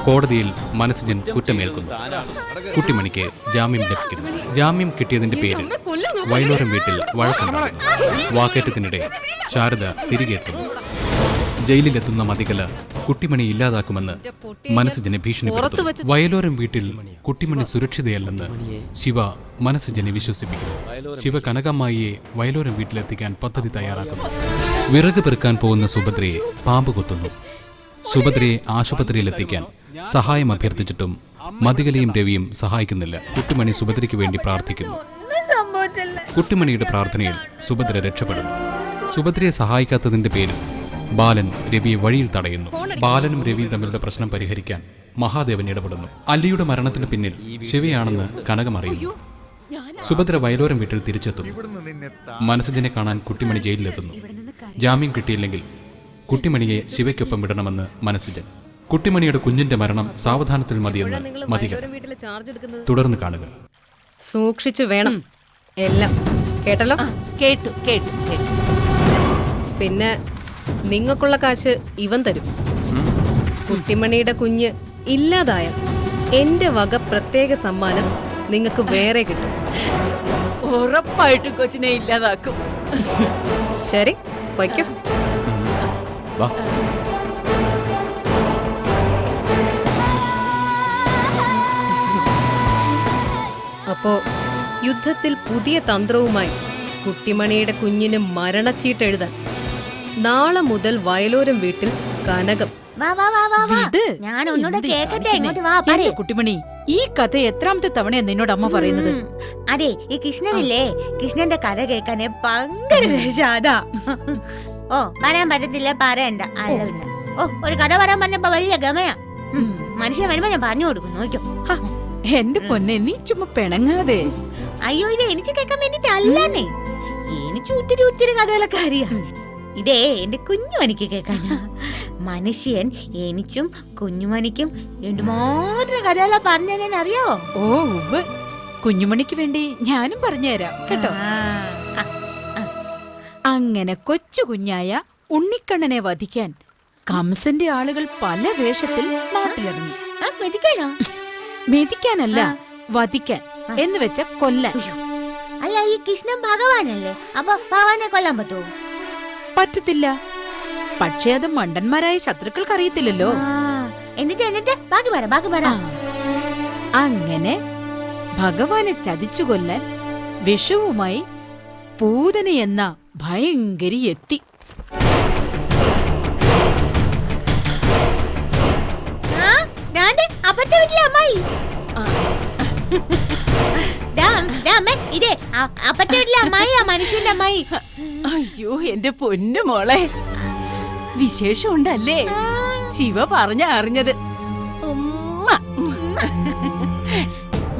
കോടതിയിൽ മനസ്സിജൻ കുറ്റമേൽക്കുന്നു. കുട്ടിമണിക്ക് ജാമ്യം ലഭിക്കുന്നു. ജാമ്യം കിട്ടിയതിന്റെ പേരിൽ വയലോരം വീട്ടിൽ വഴക്കുണ്ടാകുന്നു. വാക്കേറ്റത്തിനിടെ ശാരദ തിരികെ എത്തുന്നു. ജയിലിലെത്തുന്ന മതികല കുട്ടിമണി ഇല്ലാതാക്കുമെന്ന് മനസ്സിജനെ ഭീഷണിപ്പെടുത്തുന്നു. വയലോരം വീട്ടിൽ കുട്ടിമണി സുരക്ഷിതയല്ലെന്ന് ശിവ മനസ്സിജനെ വിശ്വസിപ്പിക്കുന്നു. ശിവ കനകമ്മായിയെ വയലോരം വീട്ടിലെത്തിക്കാൻ പദ്ധതി തയ്യാറാക്കുന്നു. വിറക് പെറുക്കാൻ പോകുന്ന സുഭദ്രയെ പാമ്പ് കൊത്തുന്നു. സുഭദ്രയെ ആശുപത്രിയിലെത്തിക്കാൻ സഹായം അഭ്യർത്ഥിച്ചിട്ടും മതികലയും രവിയും സഹായിക്കുന്നില്ല. കുട്ടിമണി സുഭദ്രയ്ക്ക് വേണ്ടി പ്രാർത്ഥിക്കുന്നു. കുട്ടിമണിയുടെ പ്രാർത്ഥനയിൽ സുഭദ്ര രക്ഷപ്പെടുന്നു. സുഭദ്രയെ സഹായിക്കാത്തതിന്റെ പേരിൽ ബാലൻ രവിയെ വഴിയിൽ തടയുന്നു. ബാലനും രവിയും തമ്മിലുള്ള പ്രശ്നം പരിഹരിക്കാൻ മഹാദേവൻ ഇടപെടുന്നു. അല്ലിയുടെ മരണത്തിന് പിന്നിൽ ശിവയാണെന്ന് കനകം അറിയുന്നു. സുഭദ്ര വയലോരം വീട്ടിൽ തിരിച്ചെത്തുന്നു. മനസ്സിജനെ കാണാൻ കുട്ടിമണി ജയിലിലെത്തുന്നു. ജാമ്യം കിട്ടിയില്ലെങ്കിൽ കുട്ടിമണിയെ ശിവയ്ക്കൊപ്പം വിടണമെന്ന് മനസ്സിജൻ. കുട്ടിമണിയുടെ കുഞ്ഞിന്റെ മരണം സാവധാനത്തിൽ മതിയെന്ന് മതിക. തുടർന്ന് കാണുക. സൂക്ഷിച്ചു വേണം എല്ലാം. കേട്ടല്ലോ? കേട്ടു കേട്ടു കേട്ടു. പിന്നെ നിങ്ങൾക്കുള്ള കാശ് ഇവൻ തരും. കുട്ടിമണിയുടെ കുഞ്ഞ് ഇല്ലാതായാൽ എന്റെ വക പ്രത്യേക സമ്മാനം നിങ്ങൾക്ക് വേറെ കിട്ടും. ഉറപ്പായിട്ടും കൊച്ചിനെ ഇല്ലാതാക്കും. ശരി, വയ്ക്കും. അപ്പോ യുദ്ധത്തിൽ പുതിയ തന്ത്രവുമായി കുട്ടിമണിയുടെ കുഞ്ഞിന് മരണച്ചീട്ട് എഴുതാൻ നാളെ മുതൽ വയലോരം വീട്ടിൽ കനകം. ഞാൻ ഒന്നുകൂടെ കേക്കട്ടെ. ഇങ്ങോട്ട് വാ. കുട്ടിമണി, ഈ കഥ എത്രാമത്തെ തവണയാ നിന്നോട് അമ്മ പറയുന്നത്? അതെ, ഈ കൃഷ്ണനില്ലേ, കൃഷ്ണന്റെ കഥ കേൾക്കാനേ ഭയങ്കര രസാതാ. ഓ, പറയാൻ പറ്റത്തില്ല, പറയണ്ട. അല്ല പിന്നെ ഒരു കഥ പറയാൻ പറഞ്ഞപ്പോ വലിയ ഗമയാ. മനുഷ്യൻ വരുമ്പോ ഞാൻ പറഞ്ഞു കൊടുക്കും, നോക്കോ. എന്റെ പൊന്നെ, നീ ചുമ്മാ പിണങ്ങാതെ. അയ്യോ, ഇത് എനിക്ക് കേൾക്കാൻ വേണ്ടിട്ടല്ലേ. എനിക്ക് ഒത്തിരി കഥകളൊക്കെ അറിയാം. ഇതേ എന്റെ കുഞ്ഞുമണിക്ക് കേൾക്കാനാ. മനുഷ്യൻ എനിക്കും കുഞ്ഞുമണിക്കും എന്തുമാത്രം കഥകളാ പറഞ്ഞാൽ അറിയാവോ? ഓ ഉവ്വ്, കുഞ്ഞുമണിക്ക് വേണ്ടി ഞാനും പറഞ്ഞുതരാം കേട്ടോ. അങ്ങനെ കൊച്ചു കുഞ്ഞായ ഉണ്ണിക്കണ്ണനെ വധിക്കാൻ കംസന്റെ ആളുകൾ പല വേഷത്തിൽ നാട്ടിലിറങ്ങി. മെതിക്കാനല്ല, വധിക്കാൻ എന്ന് വെച്ച കൊല്ലാൻ. അല്ല, ഈ കൃഷ്ണൻ ഭഗവാനല്ലേ, അപ്പൊ ഭഗവാനെ കൊല്ലാൻ പറ്റുമോ? പറ്റത്തില്ല. പക്ഷേ അത് മണ്ടന്മാരായ ശത്രുക്കൾക്ക് അറിയത്തില്ലല്ലോ. എന്നിട്ട് ബാക്കി പറ. അങ്ങനെ ഭഗവാനെ ചതിച്ചു കൊല്ലാൻ വിഷവുമായി പൂതന എന്ന ഭയങ്കരി എത്തി. അയ്യോ, എന്റെ പൊന്നു മോളെ, വിശേഷം ഉണ്ടല്ലേ? ശിവ അറിഞ്ഞത്.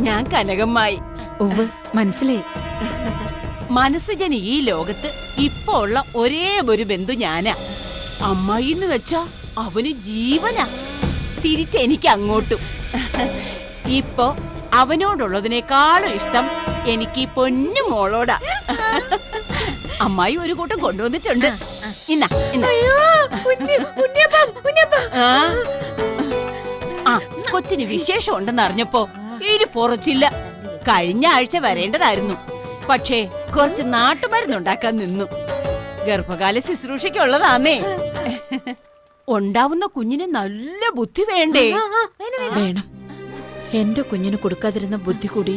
ഞാൻ കനകമ്മായി. മനസ്സിലായി. മനസ്സിജന് ഈ ലോകത്ത് ഇപ്പൊ ഉള്ള ഒരേ ഒരു ബന്ധു ഞാനാ. അമ്മായിന്ന് വെച്ചാ അവന് ജീവനാ. തിരിച്ചെനിക്ക് അങ്ങോട്ടും. ഇപ്പൊ അവനോടുള്ളതിനേക്കാളും ഇഷ്ടം എനിക്ക് ഈ പൊന്നു മോളോടാ. അമ്മായി ഒരു കൂട്ടം കൊണ്ടുവന്നിട്ടുണ്ട്. കൊച്ചിന് വിശേഷം ഉണ്ടെന്ന് അറിഞ്ഞപ്പോ ഇനി പൊറച്ചില്ല. കഴിഞ്ഞ ആഴ്ച വരേണ്ടതായിരുന്നു, പക്ഷേ കുറച്ച് നാട്ടുമരുന്നുണ്ടാക്കാൻ നിന്നു. ഗർഭകാല ശുശ്രൂഷയ്ക്കുള്ളതാന്നേ. ഉണ്ടാവുന്ന കുഞ്ഞിന് നല്ല ബുദ്ധി വേണ്ടേ? വേണം. എന്റെ കുഞ്ഞിന് കൊടുക്കാതിരുന്ന ബുദ്ധി കൂടി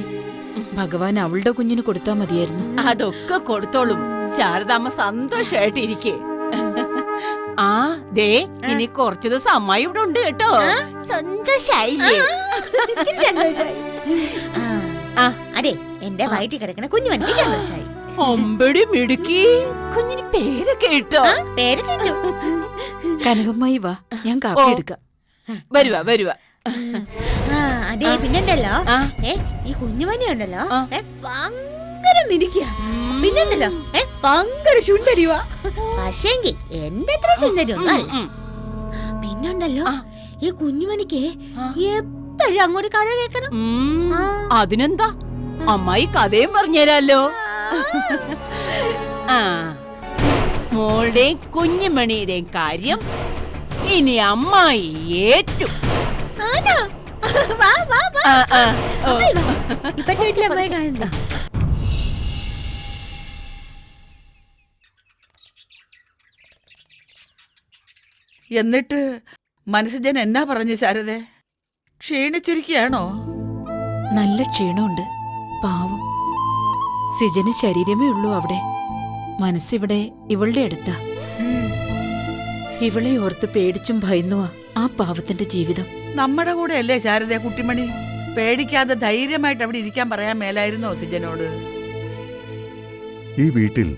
ഭഗവാൻ അവളുടെ കുഞ്ഞിന് കൊടുത്താ മതിയായിരുന്നു. അതൊക്കെ കൊടുത്തോളും. ശാരദാമ്മ സന്തോഷായിട്ടിരിക്കേ. ആ ദേ, ഇനി കുറച്ചു ദിവസം അമ്മായി ഇവിടെ ഉണ്ട് കേട്ടോ. സന്തോഷായില്ലേ? അതെ, എന്റെ വയറ്റിൽ കിടക്കണ കുഞ്ഞുമണി സന്തോഷായി. ഒമ്പടി മിടുക്കി. കുഞ്ഞിന് പേരൊക്കെ ഇട്ടോ? പേര് കേട്ടു. കനകമ്മായി വാ, ഞാൻ കാപ്പി എടുക്കാം. വരുവാ. അതെ, പിന്നെണ്ടല്ലോ, ഈ കുഞ്ഞുമണി ഉണ്ടല്ലോ ഭയങ്കര മിടിക്കുക. പിന്നെണ്ടല്ലോ ഭയങ്കര സുന്ദരിവാ. പക്ഷേങ്കി എന്റെ അത്ര സുന്ദരി ഒന്നും അല്ല. പിന്നുണ്ടല്ലോ, ഈ കുഞ്ഞുമണിക്ക് എപ്പോഴും അങ്ങോട്ട് കഥ കേൾക്കണം. അതിനെന്താ, അമ്മായി കഥയും പറഞ്ഞുതരാലോ. മോളുടെയും കുഞ്ഞുമണിയുടെയും കാര്യം ഇനി അമ്മായി ഏറ്റു. ആണോ? വാ വാ വാ. ആ, ആ, ഓ. അമ്മായി വാ. ഇപ്പത്തെ വീട്ടിലെ അമ്മായി കാണുന്നു. എന്നിട്ട് മനസ്സുജൻ എന്നാ പറഞ്ഞു ശാരദേ? ക്ഷീണിച്ചിരിക്കുകയാണോ? നല്ല ക്ഷീണമുണ്ട്. പാവം സിജന് ശരീരമേ ഉള്ളൂ അവിടെ. മനസ്സിവിടെ ഇവളുടെ അടുത്താ. ഇവളെ ഓർത്ത് പേടിച്ചും ഭയന്നുവാ ആ പാവത്തിന്റെ ജീവിതം. നമ്മുടെ കൂടെ അല്ലേ ശാരദ കുട്ടിമണി? പേടിക്കാതെ ധൈര്യമായിട്ട് അവിടെ ഇരിക്കാൻ പറയാൻ മേലായിരുന്നോ സിജനോട്? ഈ വീട്ടിൽ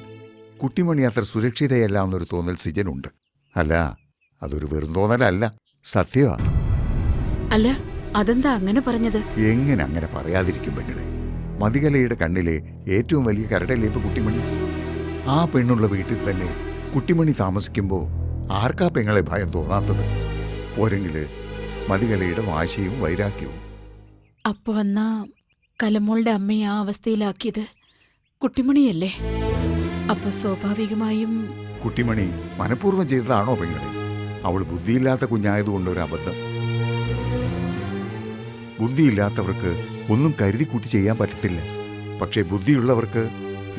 കുട്ടിമണി അത്ര സുരക്ഷിതയല്ല എന്നൊരു തോന്നൽ സിജനുണ്ട്. അല്ല, അതൊരു വെറും തോന്നലല്ല, സത്യമാ. അല്ല, അതെന്താ അങ്ങനെ പറഞ്ഞത്? എങ്ങനെ അങ്ങനെ പറയാതിരിക്കും പെങ്ങളെ? മതികലയുടെ കണ്ണിലെ ഏറ്റവും വലിയ കരടല്ലേ ഇപ്പൊ കുട്ടിമണി. ആ പെണ്ണുള്ള വീട്ടിൽ തന്നെ കുട്ടിമണി താമസിക്കുമ്പോൾ ആർക്കാ പെങ്ങളെ ഭയം തോന്നാത്തത്? പോരെങ്കില് മതികലയുടെ വാശിയും വൈരാഗ്യവും. അപ്പൊ എന്നാ കലമോളുടെ അമ്മയെ ആ അവസ്ഥയിലാക്കിയത് കുട്ടിമണിയല്ലേ? അപ്പൊ സ്വാഭാവികമായും കുട്ടിമണി മനഃപൂർവ്വം ചെയ്തതാണോ പെങ്ങളെ? അവൾ ബുദ്ധിയില്ലാത്ത കുഞ്ഞായതുകൊണ്ട് ഒരു അബദ്ധം. ബുദ്ധിയില്ലാത്തവർക്ക് ഒന്നും കരുതി കൂട്ടി ചെയ്യാൻ പറ്റത്തില്ല. പക്ഷെ ബുദ്ധിയുള്ളവർക്ക്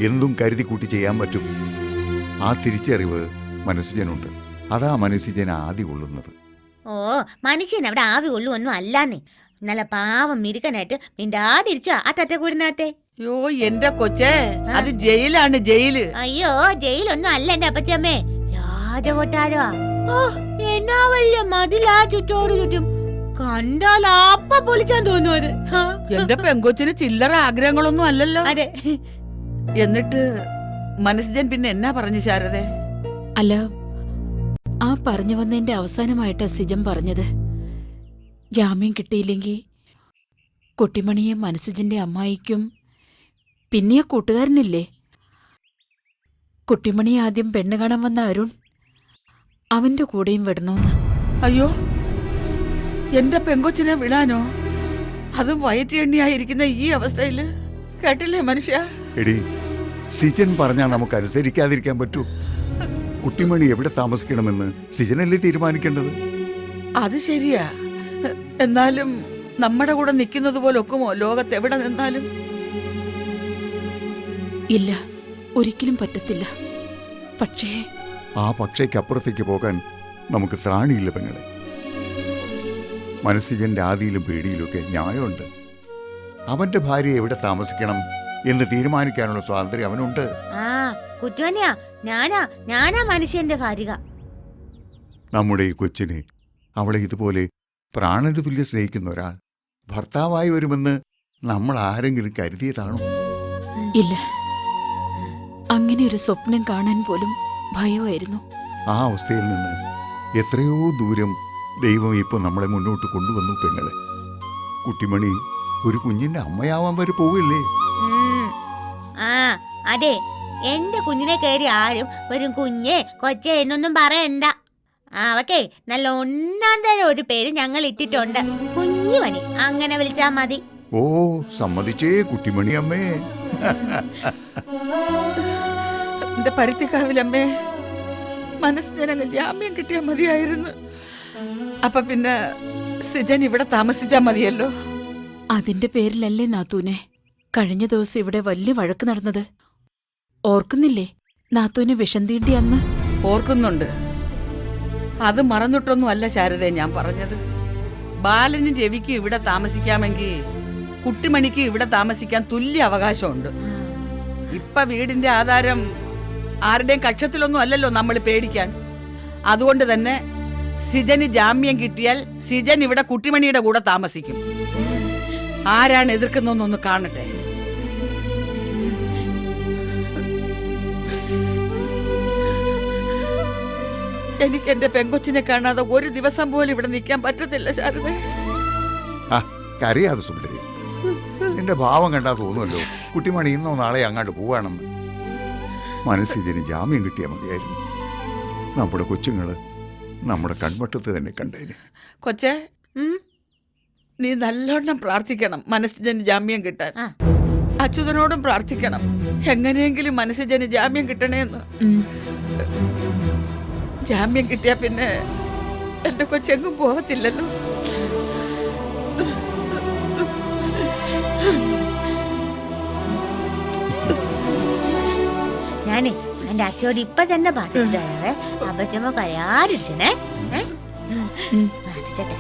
എന്തും കരുതി കൂട്ടി ചെയ്യാൻ പറ്റും. ആ തിരിച്ചറിവ് മനസ്സുജനുണ്ട്. അതാ മനസ്സുജൻ ആദി കൊള്ളുന്നത്. ഓ, മനുഷ്യൻ അവിടെ ആവി കൊള്ളുവൊന്നും അല്ലാന്നേ. നല്ല പാവം മിരുക്കനായിട്ട് മിണ്ടാതിരിച്ചോ ആ തത്തക്കൂടിനകത്തെ. യോ എന്റെ കൊച്ചേ, അത് ജയിലാണ്, ജയില്. അയ്യോ, ജയിലൊന്നും അല്ല എന്റെ അപ്പച്ചമ്മേ, രാജകൊട്ടാരോ. ഓ, എന്നാ വലിയ മതിലാ ചുറ്റോട് ചുറ്റും. കണ്ടാൽ അപ്പ പൊളിച്ചാൻ തോന്നും അത്. എന്റെ പെങ്കൊച്ചിന് ചില്ലറ ആഗ്രഹങ്ങളൊന്നും അല്ലല്ലോ. അതെ. എന്നിട്ട് മനസ്സുജൻ പിന്നെ എന്നാ പറഞ്ഞു ശാരദേ? അല്ല, ആ പറഞ്ഞു വന്നതിന്റെ അവസാനമായിട്ടാ സിജൻ പറഞ്ഞത്, ജാമ്യം കിട്ടിയില്ലെങ്കിൽ കുട്ടിമണിയെ മനസ്സുജന്റെ അമ്മായിക്കും പിന്നെ ആ കൂട്ടുകാരനില്ലേ, കുട്ടിമണി ആദ്യം പെണ്ണ് കാണാൻ വന്ന അരുൺ, അവന്റെ കൂടെയും വിടണമെന്ന്. അയ്യോ, എന്റെ പെങ്കൊച്ചിനെ വിടാനോ? അതും വയറ്റിയെണ്ണിയായിരിക്കുന്ന ഈ അവസ്ഥയില്? കേട്ടില്ലേ മനുഷ്യ? എടി, സിജൻ പറഞ്ഞാൽ നമുക്ക് അനുസരിക്കാതിരിക്കാൻ പറ്റൂ? കുട്ടിമണി എവിടെ താമസിക്കണമെന്ന് സിജനല്ലേ തീരുമാനിക്കേണ്ടത്? അത് ശരിയാ. എന്നാലും നമ്മുടെ കൂടെ നിൽക്കുന്നത് പോലെ ഒക്കുമോ ലോകത്ത് എവിടെ നിന്നാലും? ഇല്ല, ഒരിക്കലും പറ്റത്തില്ല. പക്ഷേ ആ പക്ഷയ്ക്കപ്പുറത്തേക്ക് പോകാൻ നമുക്ക് ത്രാണിയില്ല പെങ്ങളെ. മനസ്സിജന്റെ ആദിയിലും പേടിയിലുമൊക്കെ ന്യായമുണ്ട്. അവന്റെ ഭാര്യ എവിടെ താമസിക്കണം എന്ന് തീരുമാനിക്കാനുള്ള സ്വാതന്ത്ര്യം അവനുണ്ട്. ആ, കുറ്റുവന്നെയാ, ഞാനാ മനുഷ്യന്റെ ഭാര്യ. നമ്മുടെ ഈ കൊച്ചിനെ, അവളെ ഇതുപോലെ പ്രാണന് തുല്യം സ്നേഹിക്കുന്ന ഒരാൾ ഭർത്താവായി വരുമെന്ന് നമ്മൾ ആരെങ്കിലും കരുതിയതാണോ? ഇല്ല, അങ്ങനെ ഒരു സ്വപ്നം കാണാൻ പോലും ഭയമായിരുന്നു. ആ അവസ്ഥയിൽ നിന്ന് എത്രയോ ദൂരം ദൈവം ഇപ്പോൾ നമ്മളെ മുന്നോട്ട് കൊണ്ടുവന്നു പെങ്ങളെ. കുട്ടിമണി ഒരു കുഞ്ഞിന്റെ അമ്മയാവാൻ വരെ പോവില്ലേ? ആ, അതെ, എന്റെ കുഞ്ഞിനെ കയറി ആരും വരും കുഞ്ഞെ കൊച്ചെ എന്നൊന്നും പറയണ്ട. അവക്കേ നല്ല ഒന്നാം തരം ഒരു പേര് ഞങ്ങൾ ഇട്ടിട്ടുണ്ട്, കുഞ്ഞുമണി. അങ്ങനെ വിളിച്ചാ മതി. ഓ, സമ്മതിച്ചേ കുട്ടിമണി അമ്മേ. എന്റെ പരുത്തിക്കാവിലമ്മേ, മനസ്സുജനങ്ങ് ജാമ്യം കിട്ടിയാൽ മതിയായിരുന്നു. അപ്പൊ പിന്നെ സിജൻ ഇവിടെ താമസിച്ചാ മതിയല്ലോ. അതിന്റെ പേരിലല്ലേ നാത്തൂനെ കഴിഞ്ഞ ദിവസം ഇവിടെ വലിയ വഴക്ക് നടന്നത്? ഓർക്കുന്നില്ലേ നാത്തൂന് വിഷം തീണ്ടി അന്ന്? ഓർക്കുന്നുണ്ട്. അത് മറന്നിട്ടൊന്നും അല്ല ശാരദേ ഞാൻ പറഞ്ഞത്. ബാലനും രവിക്ക് ഇവിടെ താമസിക്കാമെങ്കിൽ കുട്ടിമണിക്ക് ഇവിടെ താമസിക്കാൻ തുല്യ അവകാശമുണ്ട്. ഇപ്പൊ വീടിന്റെ ആധാരം ആരുടെയും കക്ഷത്തിലൊന്നും അല്ലല്ലോ നമ്മൾ പേടിക്കാൻ. അതുകൊണ്ട് തന്നെ സിജന് ജാമ്യം കിട്ടിയാൽ സിജൻ ഇവിടെ കുട്ടിമണിയുടെ കൂടെ താമസിക്കും. ആരാണ് എതിർക്കുന്നൊന്നൊന്ന് കാണട്ടെ. എനിക്ക് എന്റെ പെങ്കൊച്ചിനെ കാണാതെ ഒരു ദിവസം പോലും ഇവിടെ നിൽക്കാൻ പറ്റത്തില്ല ശാരദ. ആ, കരയാതെ സുന്ദരി. എന്റെ ഭാവം കണ്ടാ തോന്നുമല്ലോ കുട്ടിമണി ഇന്നോ നാളെ അങ്ങോട്ട് പോവാണെന്ന്. മനസ്സിന് ജാമ്യം കിട്ടിയാൽ മതിയായിരുന്നു. നമ്മുടെ കൊച്ചുങ്ങള് നമ്മുടെ കൺവട്ടത്ത് തന്നെ കണ്ടേന്. കൊച്ചേ, നീ നല്ലോണം പ്രാർത്ഥിക്കണം മനസ്സിന് ജാമ്യം കിട്ടാൻ. അച്യുതനോടും പ്രാർത്ഥിക്കണം, എങ്ങനെയെങ്കിലും മനസ്സിന് ജാമ്യം കിട്ടണേന്ന്. ജാമ്യം കിട്ടിയാ പിന്നെ എന്റെ കൊച്ചെങ്ങും പോകത്തില്ലല്ലോ. എന്റെ അച്ഛയോട് ഇപ്പൊ തന്നെ പ്രാർത്ഥിച്ചിട്ടാണേ. അപ്പച്ചമ്മ കരയാതിരിച്ചേ. പ്രാർത്ഥിച്ചട്ടെ.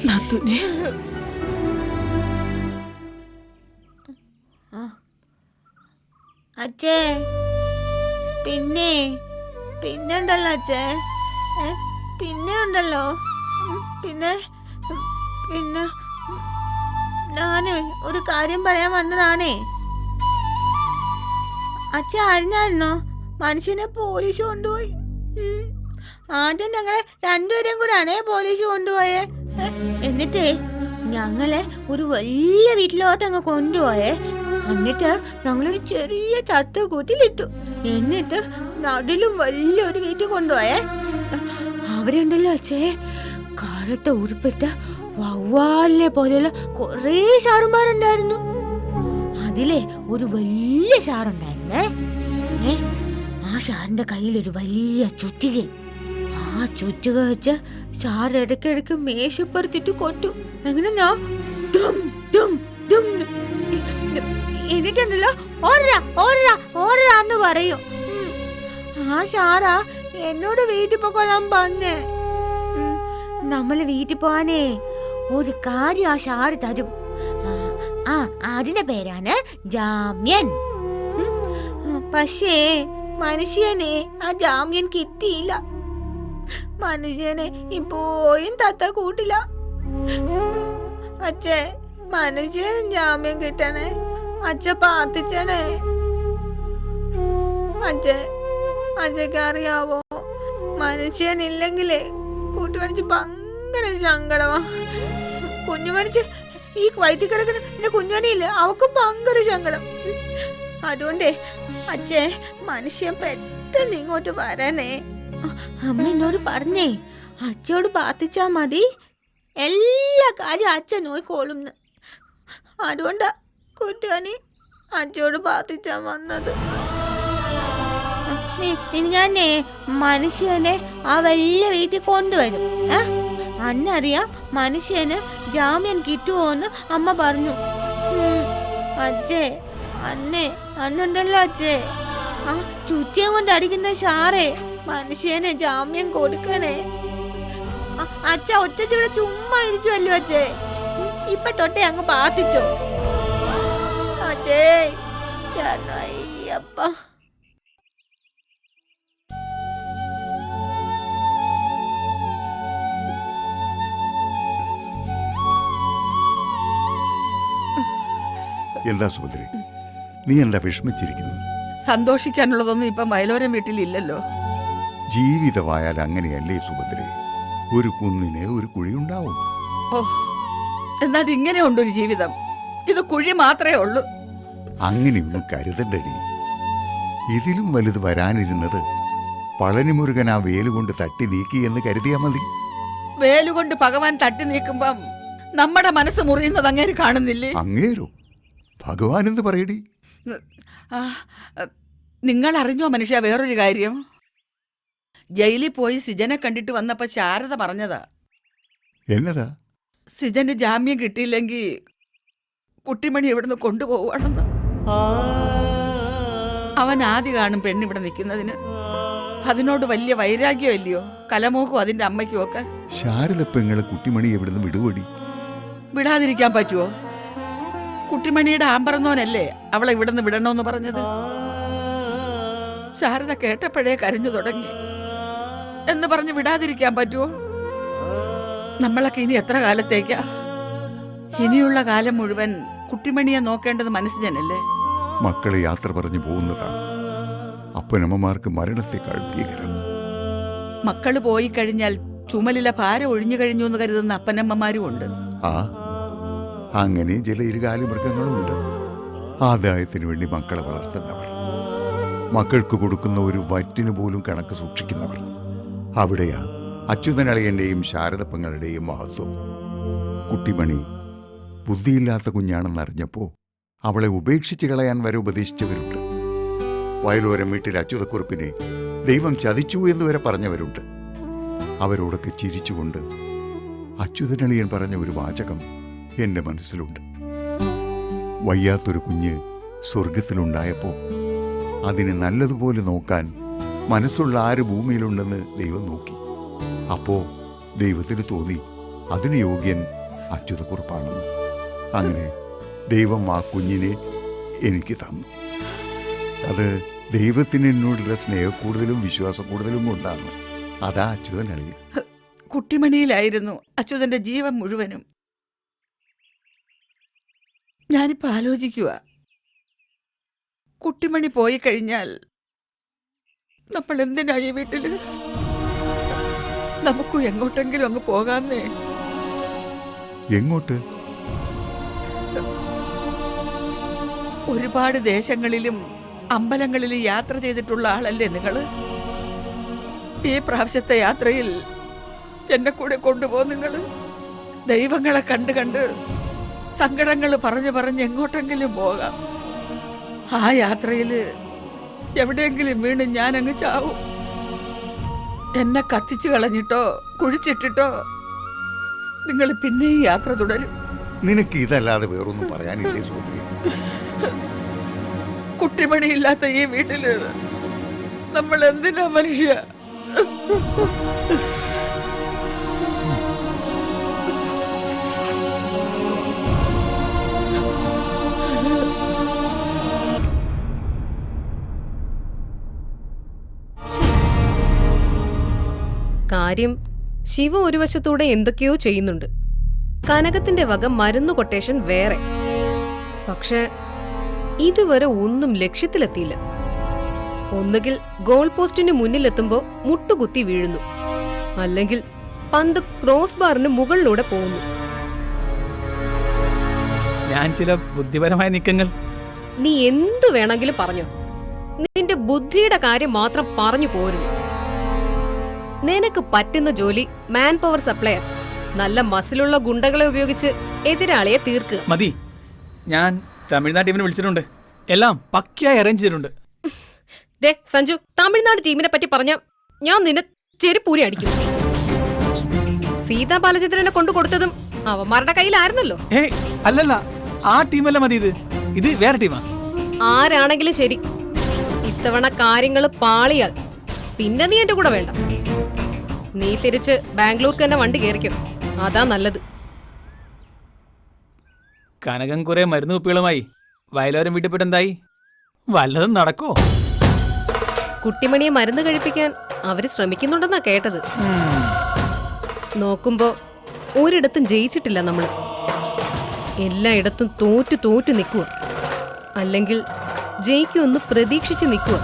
നാത്തൂനെ, അച്ഛേ പിന്നെ ഉണ്ടല്ലോ അച്ഛേ. പിന്നെ ഉണ്ടല്ലോ. പിന്നെ ഞാന് ഒരു കാര്യം പറയാൻ വന്നതാണേ. അച്ഛൻ അറിഞ്ഞായിരുന്നോ മനുഷ്യനെ പോലീസ് കൊണ്ടുപോയി? ആദ്യം ഞങ്ങളെ രണ്ടുപേരെയും കൂടാണേ പോലീസ് കൊണ്ടുപോയേ. എന്നിട്ടേ ഞങ്ങളെ ഒരു വലിയ വീട്ടിലോട്ട് അങ്ങ് കൊണ്ടുപോയേ. എന്നിട്ട് ഞങ്ങളൊരു ചെറിയ ചത്ത കൂട്ടിലിട്ടു. എന്നിട്ട് നടിലും വലിയൊരു വീട്ടിൽ കൊണ്ടുപോയേ. അവരുണ്ടല്ലോ അച്ഛേ, കാലത്തെ ഉരുപ്പിട്ട വവ്വാലിനെ പോലെയുള്ള കുറേ ഷാറുമാരുണ്ടായിരുന്നു. അതിലെ ഒരു വലിയ ഷാറുണ്ടായിരുന്നേ. ആ ഷാറിന്റെ കയ്യിൽ ഒരു വലിയ ചുറ്റിക. ആ ചുറ്റിക വെച്ച് ഷാർ ഇടയ്ക്കിടയ്ക്ക് മേശപ്പുറത്തിട്ട് കൊട്ടു. എങ്ങനെ ഞാൻ എനിക്കുണ്ടല്ലോ ഓരാന്ന് പറയും. ആ ഷാറാ എന്നോട് വീട്ടിൽ പോയിക്കൊള്ളാൻ പറഞ്ഞേ. നമ്മള് വീട്ടിൽ പോവാനേ ഒരു കാര്യം ആ ഷാറ് തരും. അതിന്റെ പേരാണ് ജാമ്യൻ. പക്ഷേ മനുഷ്യനെ ആ ജാമ്യൻ കിട്ടിയില്ല. മനുഷ്യനെ ഇപ്പോഴും തത്ത കൂട്ടില്ല. അച്ഛേ, മനുഷ്യന് ജാമ്യം കിട്ടണേ. അച്ഛ പ്രാർത്ഥിച്ചണേ. അച്ഛക്ക് അറിയാവോ, മനുഷ്യനില്ലെങ്കിലേ കൂട്ടി മരിച്ച് ഭയങ്കര സങ്കടമാ. കുഞ്ഞു മരിച്ച് ഈ വയറ്റിൽ കിടക്കുന്ന എന്റെ കുഞ്ഞുമണിയില്ലേ, അവക്ക് ഭയങ്കര സങ്കടം. അതുകൊണ്ടേ അച്ഛേ, മനുഷ്യൻ പെട്ടെന്ന് ഇങ്ങോട്ട് വരണേ. അമ്മ എന്നോട് പറഞ്ഞേ അച്ഛയോട് പ്രാർത്ഥിച്ചാ മതി, എല്ലാ കാര്യം അച്ഛൻ നോക്കിക്കോളും. അതുകൊണ്ടാ കുട്ടിയാണി അച്ഛയോട് പ്രാർത്ഥിച്ചാ വന്നത്. ഞാനേ മനുഷ്യനെ ആ വലിയ വീട്ടിൽ കൊണ്ടുവരും. അന്നറിയാം മനുഷ്യന് ജാമ്യം കിട്ടുമോന്ന് അമ്മ പറഞ്ഞു. അച്ഛേ, അന്നുണ്ടല്ലോ അച്ഛേ, ആ ചുറ്റിയം കൊണ്ട് അടിക്കുന്ന ഷാറേ മനുഷ്യന് ജാമ്യം കൊടുക്കണേ. അച്ഛ ഒറ്റച്ചിവിടെ ചുമ്മാ ഇരിച്ചുവല്ലോ അച്ഛേ. ഇപ്പൊ തൊട്ടേ അങ്ങ് പ്രാർത്ഥിച്ചോ അച്ഛേ. അയ്യപ്പ. എന്താ സുഭദ്രേ, നീ എന്താ വിഷമിച്ചിരിക്കുന്നത്? സന്തോഷിക്കാനുള്ളതൊന്നും ഇപ്പം വയലോരം വീട്ടിലില്ലല്ലോ. ജീവിതമായാൽ അങ്ങനെയല്ലേ സുഭദ്രേ, ഒരു കുന്നിന് ഒരു കുഴിയുണ്ടാവും. ഓ, എന്നാൽ ഇങ്ങനെ ഉണ്ടൊരു ജീവിതം. ഇത് കുഴി മാത്രമേ ഉള്ളൂ. അങ്ങനെയൊന്നും കരുതണ്ടടി. ഇതിലും വലുത് വരാനിരുന്നത് പളനിമുരുകൻ ആ വേലുകൊണ്ട് തട്ടി നീക്കി എന്ന് കരുതിയാ മതി. വേലുകൊണ്ട് ഭഗവാൻ തട്ടി നീക്കുമ്പം നമ്മുടെ മനസ്സ് മുറിയുന്നത് അങ്ങേര് കാണുന്നില്ലേ? അങ്ങേരോ? ഭഗവാൻ എന്ത് പറയടി? നിങ്ങൾ അറിഞ്ഞോ മനുഷ്യ വേറൊരു കാര്യം? ജയിലിൽ പോയി സിജനെ കണ്ടിട്ട് വന്നപ്പോ ശാരദ പറഞ്ഞതാ. എന്നതാ? സിജന് ജാമ്യം കിട്ടിയില്ലെങ്കിൽ കുട്ടിമണി ഇവിടുന്ന് കൊണ്ടുപോവാണെന്ന്. അവൻ ആദ്യ കാണും പെണ്ണിവിടെ നിൽക്കുന്നതിന്. അതിനോട് വലിയ വൈരാഗ്യമല്ലയോ കലമോക്കും അതിന്റെ അമ്മയ്ക്കും ഒക്കെ. ശാരദ പെങ്ങള് കുട്ടിമണി എവിടുന്ന് വിടുവടി? വിടാതിരിക്കാൻ പറ്റുമോ? കുട്ടിമണിയുടെ ആമ്പറന്നോനല്ലേ അവളെ ഇവിടുന്ന് വിടണോന്ന് പറഞ്ഞത്. ശാരദ കേട്ടപ്പോഴേ കരഞ്ഞു തുടങ്ങി എന്ന് പറഞ്ഞ് വിടാതിരിക്കാൻ പറ്റുമോ? നമ്മളൊക്കെ ഇനി എത്ര കാലത്തേക്കാ? ഇനിയുള്ള കാലം മുഴുവൻ കുട്ടിമണിയെ നോക്കേണ്ടത് മനുഷ്യനല്ലേ? മക്കളെ യാത്ര പറഞ്ഞു പോകുന്നതാണ് അപ്പനമ്മമാർക്ക് മരണത്തെക്കാൾ ഭീകരം. മക്കള് പോയി കഴിഞ്ഞാൽ ചുമലിലെ ഭാരം ഒഴിഞ്ഞു കഴിഞ്ഞു എന്ന് കരുതുന്ന അപ്പനമ്മമാരും ഉണ്ട്. അങ്ങനെ ചില ഇരുകാലി മൃഗങ്ങളുണ്ട്. ആദായത്തിന് വേണ്ടി മക്കളെ വളർത്തുന്നവർ, മക്കൾക്ക് കൊടുക്കുന്ന ഒരു വറ്റിന് പോലും കണക്ക് സൂക്ഷിക്കുന്നവർ. അവിടെയാ അച്യുതനളയന്റെയും ശാരദപ്പങ്ങളുടെയും മഹത്വം. കുട്ടിമണി ബുദ്ധിയില്ലാത്ത കുഞ്ഞാണെന്നറിഞ്ഞപ്പോ അവളെ ഉപേക്ഷിച്ച് കളയാൻ വരെ ഉപദേശിച്ചവരുണ്ട്. വയലോരം വീട്ടിൽ അച്യുതക്കുറുപ്പിനെ ദൈവം ചതിച്ചു എന്ന് വരെ പറഞ്ഞവരുണ്ട്. അവരോടൊക്കെ ചിരിച്ചുകൊണ്ട് അച്യുതനളിയൻ പറഞ്ഞ ഒരു വാചകം എൻ്റെ മനസ്സിലുണ്ട്. വയ്യാത്തൊരു കുഞ്ഞ് സ്വർഗത്തിലുണ്ടായപ്പോൾ അതിനെ നല്ലതുപോലെ നോക്കാൻ മനസ്സുള്ള ആര് ഭൂമിയിലുണ്ടെന്ന് ദൈവം നോക്കി. അപ്പോൾ ദൈവത്തിന് തോന്നി അതിന് യോഗ്യൻ അച്യുതക്കുറുപ്പാണെന്ന്. അങ്ങനെ ദൈവം ആ കുഞ്ഞിനെ എനിക്ക് തന്നു. അത് ദൈവത്തിന് എന്നോടുള്ള സ്നേഹക്കൂടുതലും വിശ്വാസക്കൂടുതലും കൊണ്ടാണ്. അതാ അച്യുതനളിയൻ. കുട്ടിമണിയിലായിരുന്നു അച്യുതന്റെ ജീവൻ മുഴുവനും. ഞാനിപ്പോ ആലോചിക്കുക, കുട്ടിമണി പോയി കഴിഞ്ഞാൽ നമ്മൾ എന്തിനാ ഈ വീട്ടില്? നമുക്ക് എങ്ങോട്ടെങ്കിലും അങ്ങ് പോകാന്നേ. എങ്ങോട്ട്? ഒരുപാട് ദേശങ്ങളിലും അമ്പലങ്ങളിലും യാത്ര ചെയ്തിട്ടുള്ള ആളല്ലേ നിങ്ങള്? ഈ പ്രാവശ്യത്തെ യാത്രയിൽ എന്നെ കൂടെ കൊണ്ടുപോകും നിങ്ങള്. ദൈവങ്ങളെ കണ്ട് കണ്ട് സങ്കടങ്ങൾ പറഞ്ഞ് എങ്ങോട്ടെങ്കിലും പോകാം. ആ യാത്രയില് എവിടെയെങ്കിലും വീണ് ഞാൻ അങ്ങ് ചാവും. എന്നെ കത്തിച്ചു കളഞ്ഞിട്ടോ കുഴിച്ചിട്ടിട്ടോ നിങ്ങൾ പിന്നെയും യാത്ര തുടരും. നിനക്ക് ഇതല്ലാതെ വേറൊന്നും പറയാനില്ലേ സുഭദ്ര? കുട്ടിമണിയില്ലാത്ത ഈ വീട്ടില് നമ്മൾ എന്തിനാ മനുഷ്യ? കാര്യം ശിവ ഒരു വശത്തൂടെ എന്തൊക്കെയോ ചെയ്യുന്നുണ്ട്. കനകത്തിന്റെ വക മരുന്ന് കൊട്ടേഷൻ വേറെ. പക്ഷെ ഇതുവരെ ഒന്നും ലക്ഷ്യത്തിലെത്തിയില്ല. ഒന്നുകിൽ ഗോൾ പോസ്റ്റിന് മുന്നിലെത്തുമ്പോ മുട്ടുകുത്തി വീഴുന്നു, അല്ലെങ്കിൽ പന്ത് ക്രോസ് ബാറിന് മുകളിലൂടെ പോകുന്നു. ഞാൻ ചില ബുദ്ധിപരമായ നീക്കങ്ങൾ. നീ എന്തു വേണമെങ്കിലും പറഞ്ഞോ, നിന്റെ ബുദ്ധിയുടെ കാര്യം മാത്രം പറഞ്ഞു പോരുന്നു. നിനക്ക് പറ്റുന്ന ജോലി മാൻ പവർ സപ്ലയർ. നല്ല മസിലുള്ള ഗുണ്ടകളെ ഉപയോഗിച്ച് എതിരാളിയെ തീർക്കുക. മതി, ഞാൻ തമിഴ്നാട് ടീമിനെ വിളിച്ചിട്ടുണ്ട്. എല്ലാം പക്കയായി അറേഞ്ച് ചെയ്തിട്ടുണ്ട്. ദേ സഞ്ജു, തമിഴ്നാട് ടീമിനെ പറ്റി പറഞ്ഞ ഞാൻ നിന്നെ ചെരുപ്പൂരി അടിക്കും. സീതാ ബാലചന്ദ്രനെ കൊണ്ടു കൊടുത്തതും അവന്മാരുടെ കയ്യിലായിരുന്നല്ലോ. ഏയ് അല്ലല്ല, ആ ടീമല്ല മതി. ഇത് വേറെ ടീമാ. ആരാണെങ്കിലും ശരി, ഇത്തവണ കാര്യങ്ങൾ പാളിയാൽ പിന്നെ നീ എന്റെ കൂടെ വേണ്ട. നീ തിരിച്ച് ബാംഗ്ലൂർക്ക് തന്നെ വണ്ടി കയറിക്കും, അതാ നല്ലത്. കനകം കുറെ മരുന്ന് കുപ്പികളുമായി വയലോരം വീട്ടിൽ പോയിട്ട് എന്തായി? വല്ലതും നടക്കോ? കുട്ടിമണിയെ മരുന്ന് കഴിപ്പിക്കാൻ അവര് ശ്രമിക്കുന്നുണ്ടെന്നാ കേട്ടത്. നോക്കുമ്പോ ഒരിടത്തും ജയിച്ചിട്ടില്ല നമ്മള്. എല്ലായിടത്തും തോറ്റു നിൽക്കുക, അല്ലെങ്കിൽ ജയിക്കുമെന്ന് പ്രതീക്ഷിച്ച് നിൽക്കുക.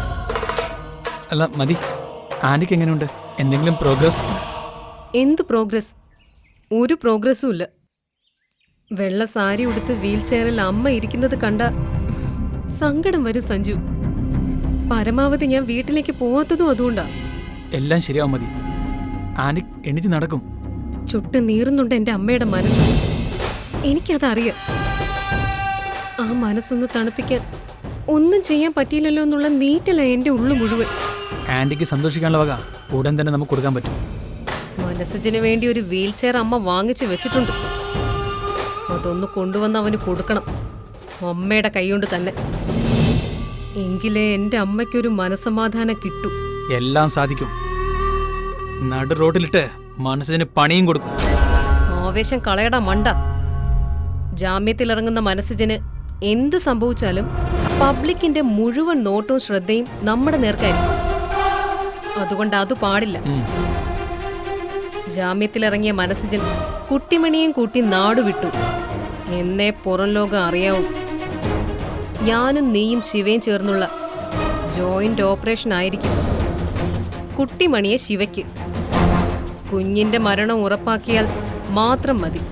അല്ല മതി, ആന്റിക്ക് എങ്ങനെയുണ്ട്? എന്തെങ്കിലും പ്രോഗ്രസ്? എന്ത് പ്രോഗ്രസ്? ഒരു പ്രോഗ്രസ്സും ഇല്ല. വെള്ള സാരി ഉടുത്ത് വീൽ ചെയറിൽ അമ്മ ഇരിക്കുന്നത് കണ്ട സങ്കടം വരും സഞ്ജു. പരമാവധി ഞാൻ വീട്ടിലേക്ക് പോവാത്തതും അതുകൊണ്ടാ. എല്ലാം ശരിയാവും മതി. ആന്റി എണീറ്റ് നടക്കും. ചുട്ട് നീറുന്നുണ്ട് എന്റെ അമ്മയുടെ മനസ്സ്. എനിക്കതറിയാം. ആ മനസ്സൊന്ന് തണുപ്പിക്കാൻ ഒന്നും ചെയ്യാൻ പറ്റിയില്ലല്ലോ എന്നുള്ള നീറ്റല എന്റെ ഉള്ളു മുഴുവൻ. ആന്റിക്ക് സന്തോഷിക്കാനുള്ള വക ഉടൻ തന്നെ നമുക്ക് കൊടുക്കാൻ പറ്റും. മനസ്സിന് വേണ്ടി ഒരു വീൽ ചെയർ അമ്മ വാങ്ങിച്ചു വെച്ചിട്ടുണ്ട്. അതൊന്ന് കൊണ്ടുവന്ന് അവന് കൊടുക്കണം, അമ്മയുടെ കൈകൊണ്ട് തന്നെ. എങ്കിലേ എന്റെ അമ്മയ്ക്കൊരു മനസ്സമാധാനം കിട്ടൂ. എല്ലാം സാധിക്കും. നടു റോഡിലിട്ട് മനസ്സിന് പണിയും കൊടുക്കും. ആവേശം കളയടാ മണ്ട. ജാമ്യത്തിലിറങ്ങുന്ന മനസ്സിന് എന്ത് സംഭവിച്ചാലും പബ്ലിക്കിന്റെ മുഴുവൻ നോട്ടവും ശ്രദ്ധയും നമ്മുടെ നേർക്കായിരിക്കും. അതുകൊണ്ട് അത് പാടില്ല. ജാമ്യത്തിലിറങ്ങിയ മനസ്സിജൻ കുട്ടിമണിയും കൂട്ടി നാടുവിട്ടു എന്നേ പുറം ലോകം അറിയാവൂ. ഞാനും നീയും ശിവയും ചേർന്നുള്ള ജോയിന്റ് ഓപ്പറേഷൻ ആയിരിക്കും. കുട്ടിമണിയെ ശിവയ്ക്ക്. കുഞ്ഞിന്റെ മരണം ഉറപ്പാക്കിയാൽ മാത്രം മതി.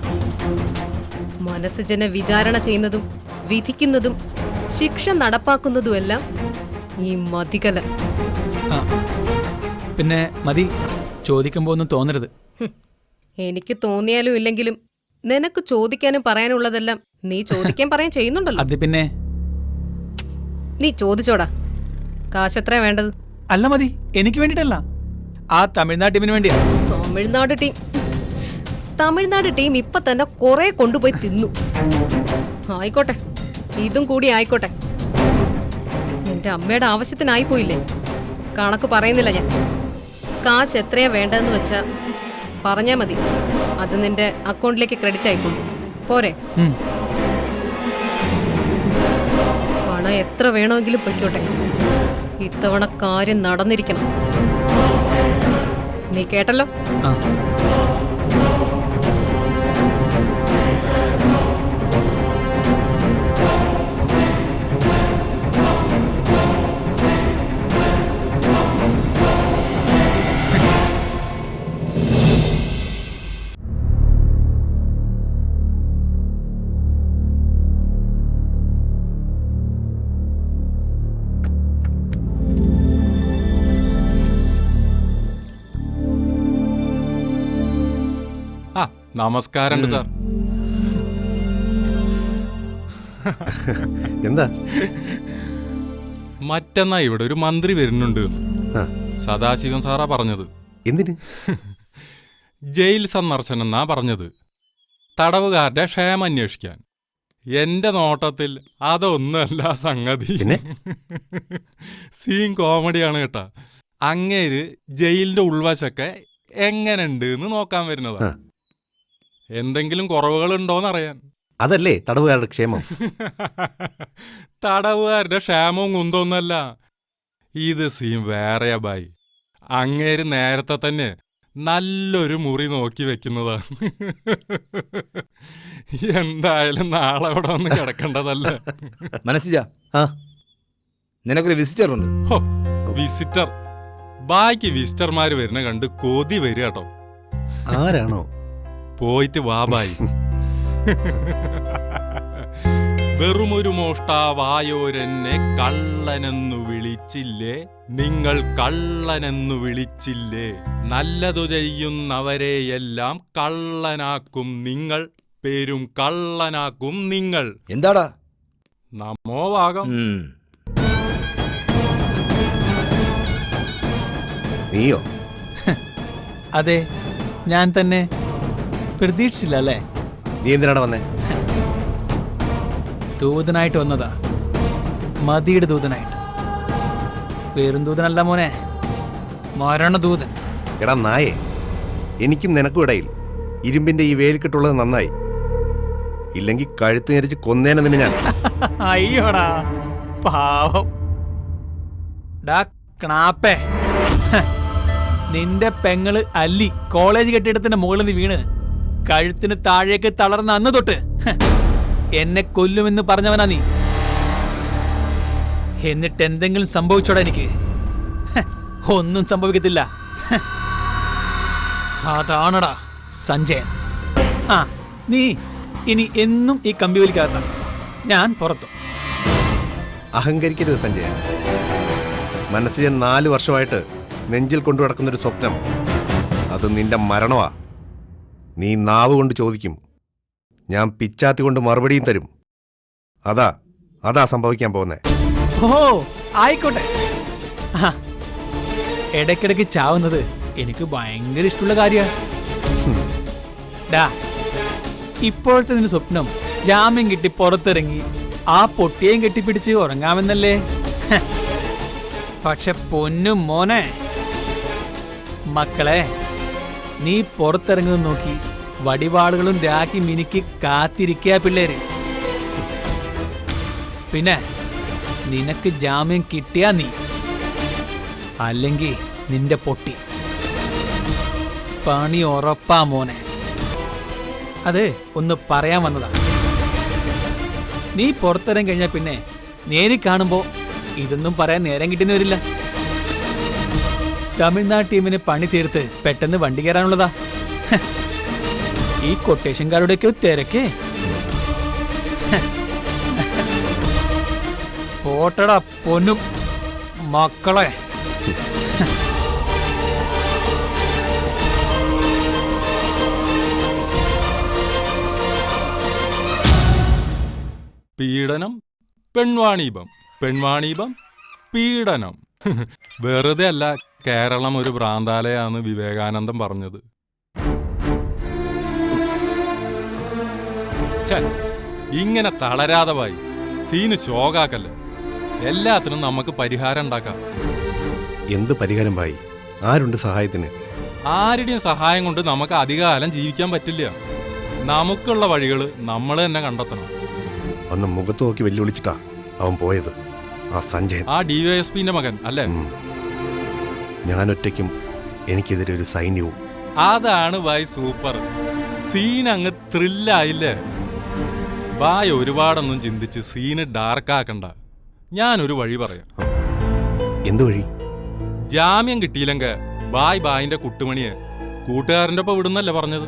മനസ്സിജനെ വിചാരണ ചെയ്യുന്നതും വിധിക്കുന്നതും ശിക്ഷ നടപ്പാക്കുന്നതുമെല്ലാം ഈ മതികല. പിന്നെ മതി, ചോദിക്കുമ്പോ ഒന്നും തോന്നരുത്. എനിക്ക് തോന്നിയാലും ഇല്ലെങ്കിലും നിനക്ക് ചോദിക്കാനും പറയാനുള്ളതെല്ലാം നീ ചോദിക്കാൻ പറയാൻ ചെയ്യുന്നുണ്ടല്ലോ. അത് പിന്നെ നീ ചോദിച്ചോടാ. കാശ് എത്രയാ വേണ്ടത്? അല്ല മതി, എനിക്ക് വേണ്ടിട്ടല്ല, ആ തമിഴ്നാട് ടീമിന് വേണ്ടിയാ. തമിഴ്നാട് ടീം ഇപ്പൊ തന്നെ കുറെ കൊണ്ടുപോയി തിന്നു. ആയിക്കോട്ടെ, ഇതും കൂടി ആയിക്കോട്ടെ. എന്റെ അമ്മയുടെ ആവശ്യത്തിനായി പോയില്ലേ? കണക്ക് പറയുന്നില്ല ഞാൻ. കാശ് എത്രയാ വേണ്ടതെന്ന് വെച്ചാ പറഞ്ഞാ മതി, അത് നിന്റെ അക്കൗണ്ടിലേക്ക് ക്രെഡിറ്റ് ആയിക്കോളും. പോരെ? പണം എത്ര വേണമെങ്കിലും പൊയ്ക്കോട്ടെ, ഇത്തവണ കാര്യം നടന്നിരിക്കണം. നീ കേട്ടല്ലോ? ആ. നമസ്കാരം സാർ. എന്താ? മറ്റന്നാ ഇവിടെ ഒരു മന്ത്രി വരുന്നുണ്ട്. സദാശിവൻ സാറാ പറഞ്ഞത്. എന്തിന്? ജയിൽ സന്ദർശനം എന്നാ പറഞ്ഞത്. തടവുകാരുടെ ക്ഷേമം അന്വേഷിക്കാൻ. എന്റെ നോട്ടത്തിൽ അതൊന്നല്ല സംഗതി. സീൻ കോമഡിയാണ് കേട്ടാ. അങ്ങേര് ജയിലിന്റെ ഉൾവശൊക്കെ എങ്ങനെയുണ്ട് എന്ന് നോക്കാൻ വരുന്നതാ. എന്തെങ്കിലും കുറവുകളുണ്ടോന്നറിയാൻ. അതല്ലേ തടവുകാരുടെ ക്ഷേമം? തടവുകാരുടെ ക്ഷേമവും കുന്തൊന്നല്ല. ഇത് സീൻ വേറെയാ ബായി. അങ്ങേര് നേരത്തെ തന്നെ നല്ലൊരു മുറി നോക്കി വെക്കുന്നതാണ്. എന്തായാലും നാളെ അവിടെ വന്ന് കിടക്കേണ്ടതല്ല. മനസ്സിലാ? നിനക്കൊരു വിസിറ്റർ ഉണ്ട്. ഹോ, വിസിറ്റർ? ബാക്കി വിസിറ്റർമാര് വരുന്ന കണ്ട് കൊതി വരിക കേട്ടോ. ആരാണോ? പോയിട്ട് വാബായി. വെറുമൊരു മോഷ്ടാവായോരെന്നെ കള്ളനെന്നു വിളിച്ചില്ലേ, നിങ്ങൾ കള്ളനെന്നു വിളിച്ചില്ലേ, നല്ലതു ചെയ്യുന്നവരെയെല്ലാം കള്ളനാക്കും നിങ്ങൾ, പേരും കള്ളനാക്കും നിങ്ങൾ. എന്താടാ? നമോവാകം. നീയോ? അതെ, ഞാൻ തന്നെ. പ്രതീക്ഷിച്ചില്ല അല്ലേ? നീ എന്തിനാണ് വന്നേ? ദൂതനായിട്ട് വന്നതാ, മതിയുടെ ദൂതനായിട്ട്. പേരും ദൂതനല്ല മോനെ, മരണദൂതൻ. എടാ നായേ, എനിക്കും നിനക്കും ഇടയിൽ ഇരുമ്പിന്റെ ഈ വേലിക്കെട്ടുള്ളത് നന്നായി. ഇല്ലെങ്കിൽ കഴുത്ത് ഞെരിച്ച് കൊന്നേനെ നിന്നെ ഞാൻ. അയ്യോടാ പാവം. ഡാ ക്ണാപ്പേ, നിന്റെ പെങ്ങള് അല്ലി കോളേജ് കെട്ടിടത്തിന്റെ മുകളിൽ നിന്ന് വീണ് കഴുത്തിന് താഴേക്ക് തളർന്ന അന്ന് തൊട്ട് എന്നെ കൊല്ലുമെന്ന് പറഞ്ഞവനാ നീ. എന്നിട്ട് എന്തെങ്കിലും സംഭവിച്ചോടാ എനിക്ക്? ഒന്നും സംഭവിക്കത്തില്ല. അതാണടാ സഞ്ജയൻ. നീ ഇനി എന്നും ഈ കമ്പി വലിക്കാത്ത, ഞാൻ പുറത്തു. അഹങ്കരിക്കരുത് സഞ്ജയ. മനസ്സിൽ 4 വർഷമായിട്ട് നെഞ്ചിൽ കൊണ്ടു നടക്കുന്നൊരു സ്വപ്നം, അത് നിന്റെ മരണമാ. നീ നാവ് കൊണ്ട് ചോദിക്കും, ഞാൻ പിച്ചാത്തി കൊണ്ട് മറുപടിയും തരും. അതാ സംഭവിക്കാൻ പോകുന്നേ. ഓ ആയിക്കോട്ടെ. ഇടയ്ക്കിടയ്ക്ക് ചാവുന്നത് എനിക്ക് ഭയങ്കര ഇഷ്ടമുള്ള കാര്യമാണ്. ഇപ്പോഴത്തെ നിന്റെ സ്വപ്നം ജാമ്യം കിട്ടി പുറത്തിറങ്ങി ആ പൊട്ടിയേയും കെട്ടിപ്പിടിച്ച് ഉറങ്ങാമെന്നല്ലേ? പക്ഷെ പൊന്നും മോനെ, മക്കളെ, നീ പുറത്തിറങ്ങുന്നത് നോക്കി വടിവാളുകളും രാഖി മിനുക്കി കാത്തിരിക്കുക പിള്ളേര്. പിന്നെ നിനക്ക് ജാമ്യം കിട്ടിയാ നീ, അല്ലെങ്കിൽ നിന്റെ പൊട്ടി. പണി ഉറപ്പാ മോനെ. അത് ഒന്ന് പറയാൻ വന്നതാ. നീ പുറത്തിറങ്ങി കഴിഞ്ഞാൽ പിന്നെ നേരി കാണുമ്പോ ഇതൊന്നും പറയാൻ നേരം കിട്ടുന്ന വരില്ല. തമിഴ്നാട് ടീമിന് പണി തീർത്ത് പെട്ടെന്ന് വണ്ടി കയറാനുള്ളതാ. ഈ കൊട്ടേഷൻകാരുടെയൊക്കെ തിരക്കേ. പോട്ടടാ പൊന്നും മക്കളെ. പീഡനം, പെൺവാണിഭം, പെൺവാണിഭം, പീഡനം. വെറുതെ അല്ല കേരളം ഒരു ഭ്രാന്താലയാന്ന് വിവേകാനന്ദൻ പറഞ്ഞത്. ഛെ, ഇങ്ങനെ തളരാതെ പോയി സീന് ശോകാക്കല്ലേ. എല്ലാത്തിനും നമുക്ക് പരിഹാരം ഉണ്ടാക്കാം. എന്ത് പരിഹാരം ഭായി? ആരുണ്ട് സഹായത്തിന്? ആരുടെയും സഹായം കൊണ്ട് നമുക്ക് അധികകാലം ജീവിക്കാൻ പറ്റില്ല. നമുക്കുള്ള വഴികൾ നമ്മൾ തന്നെ കണ്ടെത്തണം. അന്ന് മുഖത്ത് നോക്കി വെല്ലുവിളിച്ചിട്ടാ അവൻ പോയത്, ആ സഞ്ജയൻ. ആ DYSPന്റെ മകൻ അല്ലേ? ഞാനൊറ്റയ്ക്കും എനിക്കെതിരെ ഒരു സൈന്യവും. അതാണ് ബായ് സൂപ്പർ. സീൻ അങ്ങ് ത്രില്ലായില്ലേ? ബായ് ഒരുപാടൊന്നും ചിന്തിച്ച് സീന് ഡാർക്കാക്കണ്ട. ഞാനൊരു വഴി പറയാം. എന്ത് വഴി? ജാമ്യം കിട്ടിയില്ലെങ്കിൽ ബായിന്റെ കുട്ടുമണിയെ കൂട്ടുകാരൻ്റെ ഒപ്പം വിടുന്നല്ലേ പറഞ്ഞത്?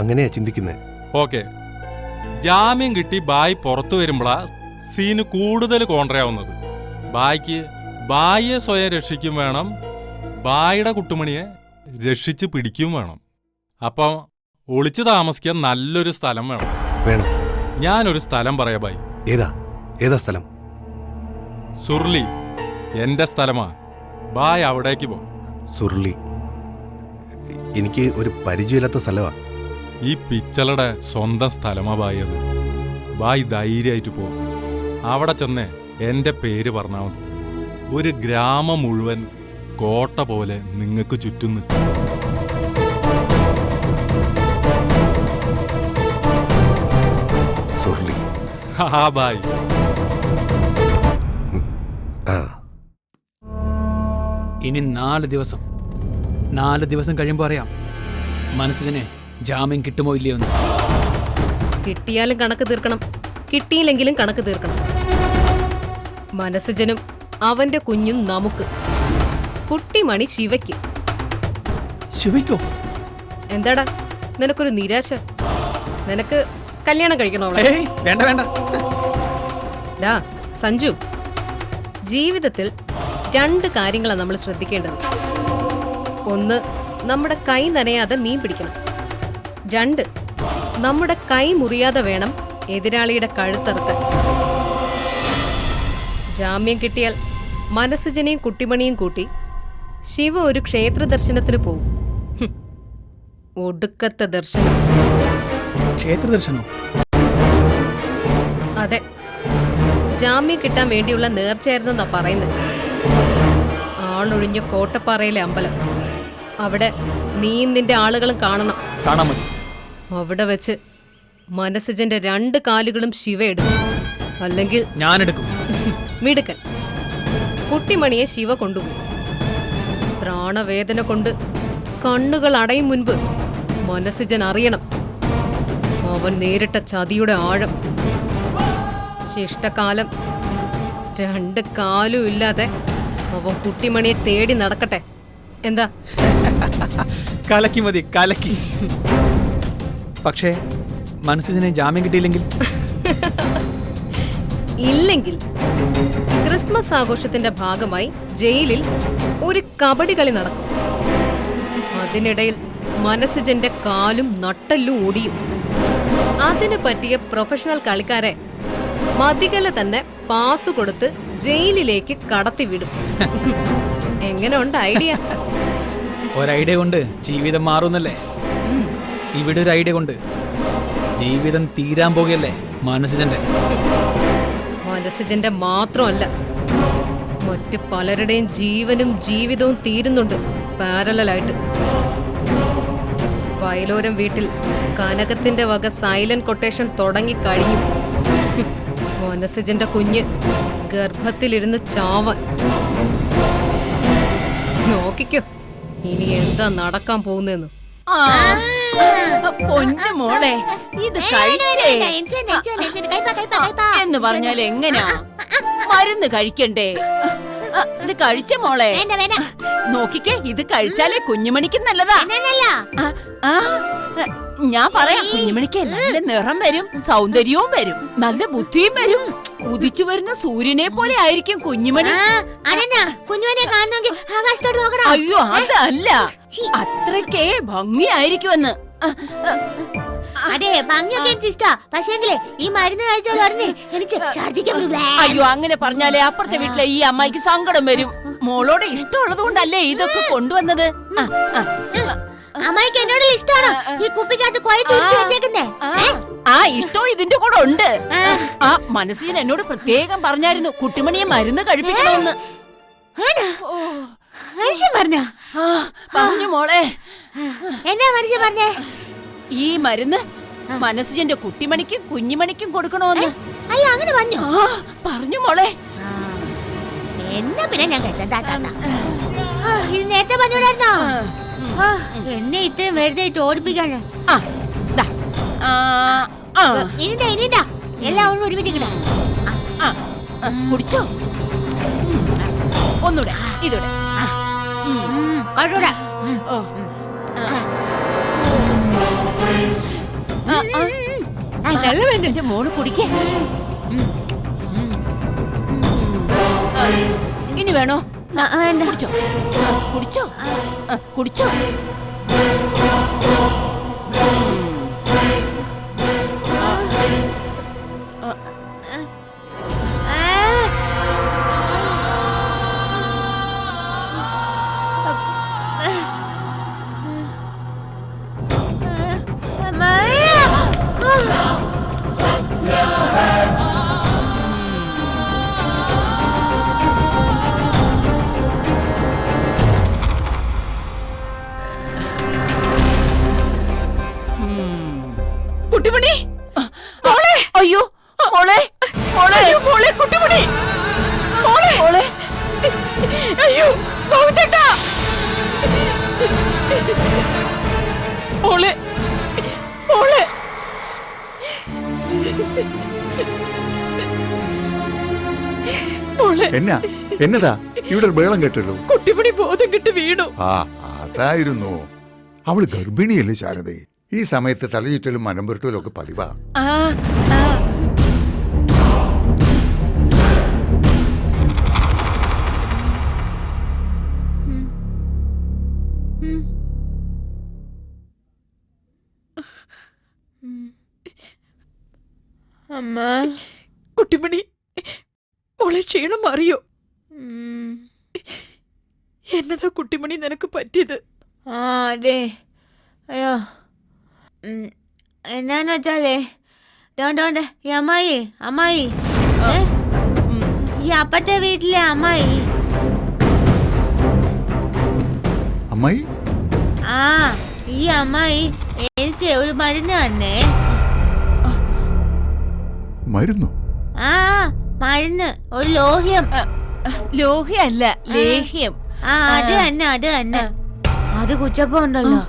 അങ്ങനെയാ ചിന്തിക്കുന്നേ. ഓക്കെ, ജാമ്യം കിട്ടി ബായ് പുറത്തു വരുമ്പോഴാ സീന് കൂടുതൽ കോൺട്രയാവുന്നത്. ബായിയെ സ്വയം രക്ഷിക്കും വേണം, ബായിയുടെ കുട്ടുമണിയെ രക്ഷിച്ച് പിടിക്കും വേണം. അപ്പം ഒളിച്ചു താമസിക്കാൻ നല്ലൊരു സ്ഥലം വേണം. ഞാനൊരു സ്ഥലം പറയാ ബായ്. ഏതാ സ്ഥലം? സുർലി എന്റെ സ്ഥലമാ. ബായ് അവിടേക്ക് പോ. സുർലി എനിക്ക് ഒരു പരിചയമില്ലാത്ത സ്ഥലമാ. ഈ പിച്ചളുടെ സ്വന്തം സ്ഥലമാ ബായ് അത്. ബായ് ധൈര്യമായിട്ട് പോ. അവിടെ ചെന്ന് എന്റെ പേര് പറഞ്ഞാൽ മതി. ഒരു ഗ്രാമം മുഴുവൻ കോട്ട പോലെ നിങ്ങൾക്ക് ചുറ്റും നിൽക്കും. സുർലി. ഹാ ബായ്. ഇനി 4 ദിവസം കഴിയുമ്പോൾ അറിയാം മനസ്സിനെ ജാമ്യം കിട്ടുമോ ഇല്ലയോ എന്ന്. കിട്ടിയാലും കണക്ക് തീർക്കണം, കിട്ടിയില്ലെങ്കിലും കണക്ക് തീർക്കണം. മനസ്സജനും അവന്റെ കുഞ്ഞും നമുക്ക്, കുട്ടിമണി ശിവയ്ക്ക്. ശിവയ്ക്കോ? എന്താടാ നിനക്കൊരു നിരാശ? നിനക്ക് കല്യാണം കഴിക്കണോ? വേണ്ട. ഡാ സഞ്ജു, ജീവിതത്തിൽ 2 കാര്യങ്ങളാണ് നമ്മൾ ശ്രദ്ധിക്കേണ്ടത്. ഒന്ന്, നമ്മുടെ കൈ നനയാതെ മീൻ പിടിക്കണം. 2, നമ്മുടെ കൈ മുറിയാതെ വേണം എതിരാളിയുടെ കഴുത്തറുത്ത്. ജാമ്യം കിട്ടിയാൽ മനസ്സജനെയും കുട്ടിമണിയും കൂട്ടി ശിവ ഒരു ക്ഷേത്ര ദർശനത്തിന് പോകും. ഒടുക്കത്തെ ദർശനം. ക്ഷേത്ര ദർശനോ? അതെ, ജാമ്യം കിട്ടാൻ വേണ്ടിയുള്ള നേർച്ചയായിരുന്നെന്നാ പറയുന്നത്. ആളൊഴിഞ്ഞ കോട്ടപ്പാറയിലെ അമ്പലം. അവിടെ നീയും നിന്റെ ആളുകളും കാണണം. അവിടെ വെച്ച് മനസ്സജന്റെ 2 കാലുകളും ശിവ എടുക്കും. അല്ലെങ്കിൽ ഞാനെടുക്കും. മിടുക്കൻ. കുട്ടിമണിയെ ശിവ കൊണ്ടുപോകും. പ്രാണവേദന കൊണ്ട് കണ്ണുകൾ അടയും മുൻപ് മനസ്സജൻ അറിയണം അവൻ നേരിട്ട ചതിയുടെ ആഴം. ശിഷ്ടകാലം 2 കാലും ഇല്ലാതെ അവൻ കുട്ടിമണിയെ തേടി നടക്കട്ടെ. എന്താ? കലക്കി മതി, കലക്കി. പക്ഷേ മനസ്സിനെ ജാമ്യം കിട്ടിയില്ലെങ്കിൽ? ഇല്ലെങ്കിൽ ക്രിസ്മസ് ആഘോഷത്തിന്റെ ഭാഗമായി ജയിലിൽ ഒരു കബഡി കളി നടക്കും. അതിനിടയിൽ മനസ്സജന്റെ കാലും നട്ടെല്ലും ഓടിയും. അതിന് പറ്റിയ പ്രൊഫഷണൽ കളിക്കാരെ മതികല തന്നെ പാസ് കൊടുത്ത് ജയിലിലേക്ക് കടത്തിവിടും. എങ്ങനെ ഉണ്ട് ഐഡിയ? ഒരൈഡിയ കൊണ്ട് ജീവിതം മാറുന്നല്ലേ? ഇവിടെ ഒരു ഐഡിയ കൊണ്ട് ജീവിതം തീരാൻ പോകുകയല്ലേ മനസ്സജന്റെ? മനസ്സജന്റെ മാത്രമല്ല, മറ്റു പലരുടെയും ജീവനും ജീവിതവും തീരുന്നുണ്ട് പാരലായിട്ട്. വയലോരം വീട്ടിൽ കനകത്തിന്റെ വക സൈലന്റ് കൊട്ടേഷൻ തുടങ്ങിക്കഴിഞ്ഞു. മനസ്സജന്റെ കുഞ്ഞ് ഗർഭത്തിലിരുന്ന് ചാവാൻ. നോക്കിക്കോ ഇനി എന്താ നടക്കാൻ പോകുന്നെന്ന്. പൊന്നു മോളെ, ഇത് കഴിച്ചേ എന്ന് പറഞ്ഞാൽ എങ്ങനാ? മരുന്ന് കഴിക്കണ്ടേ? ഇത് കഴിച്ച മോളെ. നോക്കിക്കേ, ഇത് കഴിച്ചാലേ കുഞ്ഞുമണിക്ക് നല്ലതാ. ഞാൻ പറയാം, കുഞ്ഞുമണിക്ക് നല്ല നിറം വരും, സൗന്ദര്യവും വരും, നല്ല ബുദ്ധിയും വരും. ഉദിച്ചു വരുന്ന സൂര്യനെ പോലെ ആയിരിക്കും കുഞ്ഞുമണി. അയ്യോ അതല്ല, അത്രക്കേ ഭംഗിയായിരിക്കുമെന്ന്. അതെ, ഭംഗിയൊക്കെ എനിക്ക് ഇഷ്ടാ. പക്ഷേങ്കിലേ ഈ മരുന്ന് കഴിച്ചാൽ എനിക്ക് ഛർദ്ദിക്കാൻ. അയ്യോ അങ്ങനെ പറഞ്ഞാലേ അപ്പുറത്തെ വീട്ടിലെ ഈ അമ്മായിക്ക് സങ്കടം വരും. മോളോട് ഇഷ്ടമുള്ളത് കൊണ്ടല്ലേ ഇതൊക്കെ കൊണ്ടുവന്നത്. അമ്മായിക്ക് എന്നോട് ഇഷ്ടമാണോ ഈ കുപ്പിക്കകത്ത് വെച്ചേക്കുന്നേ? ആ ഇഷ്ടം ഇതിന്റെ കൂടെ ഉണ്ട്. ആ മനസ്സിന് എന്നോട് പ്രത്യേകം പറഞ്ഞായിരുന്നു കുട്ടിമണിയെ മരുന്ന് കഴിപ്പിക്കണമെന്ന്. മനുഷ്യൻ പറഞ്ഞോ? പറഞ്ഞു മോളെ. എന്നാ മനുഷ്യൻ പറഞ്ഞേ? ഈ മരുന്ന് മനസ്സിന്റെ കുട്ടിമണിക്കും കുഞ്ഞുമണിക്കും കൊടുക്കണമെന്ന്. അയ്യോ, അങ്ങനെ പറഞ്ഞോ? പറഞ്ഞു മോളെ. എന്നാ പിന്നെ ഞാൻ ഇത് നേരത്തെ പറഞ്ഞോടായിരുന്നോ? എന്നെ ഇത്രയും വെറുതെ ഇട്ട് ഓടിപ്പിക്കാന്. ഇനിണ്ടാ എല്ലാം ഒന്ന് ഒരുമിച്ച് കുടിച്ചോ? ഒന്നൂടെ ഇതൂടെ. നല്ല വേണ്ട എന്റെ മോള് കുടിക്കേ. ഇനി വേണോ? കുടിച്ചോ കുടിച്ചോ കുടിച്ചോ. കുട്ടിമണി മോളെ. അയ്യോ മോളെ മോളെ മോളെ കുട്ടിമണി മോളെ മോളെ. അയ്യോ ഗോവിന്ദേട്ടാ. മോളെ മോളെ. മോളെ എന്നതാ ഇവിടെ ബേളം കേട്ടല്ലോ? കുട്ടിമണി ബോധം കെട്ട് വീണു. അതായിരുന്നു. അവള് ഗർഭിണിയല്ലേ ശാരദേ? ഈ സമയത്ത് തലചുറ്റലും മനംപുരട്ടലും ഒക്കെ പതിവാ. അമ്മ കുട്ടിമണി മോളെ ക്ഷീണം അറിയോ? എന്നതാ കുട്ടിമണി നിനക്ക് പറ്റിയത്? അതെ. അയ്യോ, എന്നാന്ന് വെച്ചാലേ ഈ അമ്മായി ഈ അപ്പത്തെ വീട്ടിലെ അമ്മായി ഈ അമ്മായി എനിക്ക് ഒരു മരുന്ന് തന്നെ. മരുന്നോ? മരുന്ന്, ഒരു ലോഹ്യം. ലോഹ്യല്ല, ലേഹ്യം. അത് തന്നെ. അത് കുച്ചപ്പോ ഉണ്ടല്ലോ,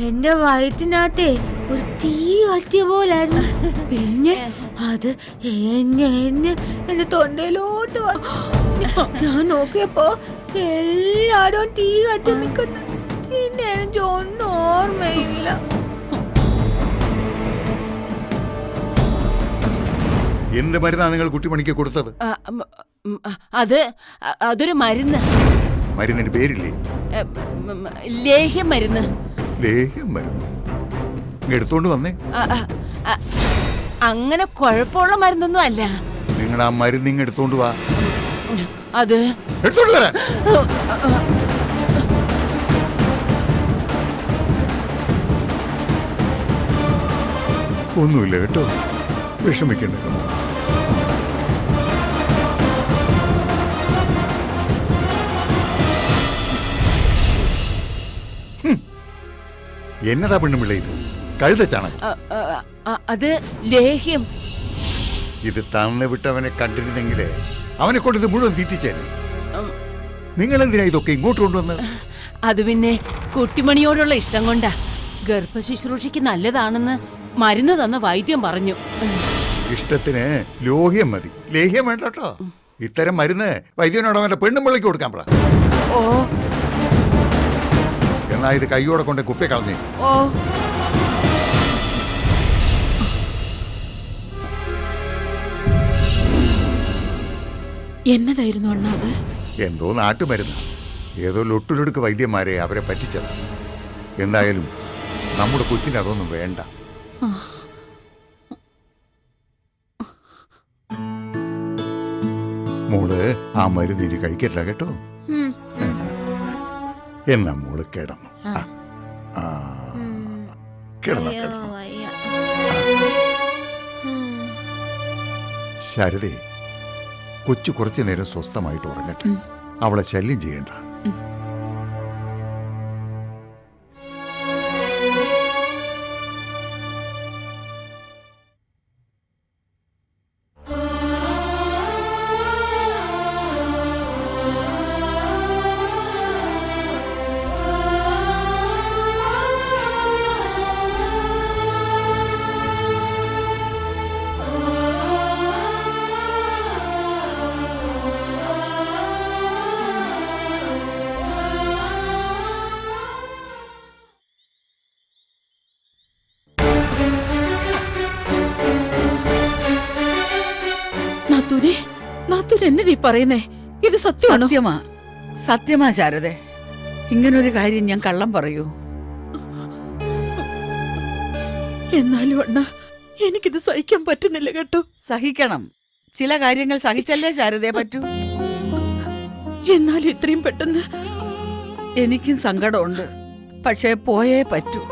എന്റെ വയറ്റിനകത്തെ ഒരു തീ കത്തിയ പോലായിരുന്നു. പിന്നെ അത് എന്റെ തൊണ്ടയിലോട്ട് വന്നു. ഞാൻ നോക്കിയപ്പോ എല്ലാരും തീ കത്തി നിൽക്കുന്നു. പിന്നെ എനിക്ക് ഒന്നും ഓർമ്മയില്ല. എന്ത് മരുന്നാണ് നിങ്ങൾ കുട്ടിമണിക്ക് കൊടുത്തത്? അതൊരു മരുന്ന്. മരുന്നിന്റെ പേരില്ലേ? ലേഹ്യം മരുന്ന്. ലേഹ്യം മരുന്ന് എടുത്തോണ്ട് വന്നേ. അങ്ങനെ കുഴപ്പമുള്ള മരുന്നൊന്നും അല്ല. നിങ്ങൾ ആ മരുന്ന് എടുത്തോണ്ട് വാ. അത് എടുത്തോണ്ട് വരാൻ. ഒന്നുമില്ല കേട്ടോ, വിഷമിക്കണ്ട. എന്നതാ പെണ്ണുപിള്ള ഇത്? കഴുതച്ചാണ്. അത് ലേഹ്യം. ഇത് തന്നു വിട്ടവനെ കണ്ടിരുന്നെങ്കിലേ അവനെ കൊണ്ട് ഇത് മുഴുവൻ തീറ്റിച്ചേനെ. നിങ്ങൾ എന്തിനാ ഇതൊക്കെ ഇങ്ങോട്ട് കൊണ്ടുവന്നത്? അത് പിന്നെ കുട്ടിമണിയോടുള്ള ഇഷ്ടം കൊണ്ടാ. ഗർഭശുശ്രൂഷയ്ക്ക് നല്ലതാണെന്ന് മരുന്ന് തന്ന വൈദ്യം പറഞ്ഞു. ഇഷ്ടത്തിന് ലോഹ്യം മതി, ലേഹ്യം വേണ്ട കേട്ടോ. ഇത്തരം മരുന്ന് വൈദ്യനോട് അവന്റെ പെണ്ണുമ്പിള്ളയ്ക്ക് കൊടുക്കാൻ പറ. ഓ, എന്നാ ഇത് കൈയോടെ കൊണ്ട് കുപ്പി കളഞ്ഞേ. ഓ, എന്നതായിരുന്നു അണ്ണാ അത്? എന്തോ നാട്ടുമരുന്ന്. ഏതോ ലൊട്ടിലൊടുക്ക് വൈദ്യന്മാരെ അവരെ പറ്റിച്ചത്. എന്തായാലും നമ്മുടെ കൊച്ചിന് അതൊന്നും വേണ്ട. മോള് ആ മരുന്ന് ഇനി കഴിക്കരുത് കേട്ടോ. എന്നാ മോള് കിടന്നു. കിടന്നു കിടന്നു. ശാരദേ, കൊച്ചു കുറച്ചു നേരം സ്വസ്ഥമായിട്ട് ഉറങ്ങട്ടെ. അവളെ ശല്യം ചെയ്യണ്ട. എന്നതീ പറയുന്നേ? ഇത് സത്യമാണോ? സത്യമാ, സത്യമാ ശാരദേ. ഇങ്ങനൊരു കാര്യം ഞാൻ കള്ളം പറയൂ? എന്നാലും അണ്ണ, എനിക്കിത് സഹിക്കാൻ പറ്റുന്നില്ല കേട്ടോ. സഹിക്കണം. ചില കാര്യങ്ങൾ സഹിച്ചല്ലേ ശാരദയെ പറ്റൂ. എന്നാലും ഇത്രയും പെട്ടെന്ന് എനിക്കും സങ്കടമുണ്ട്. പക്ഷേ പോയേ പറ്റൂ.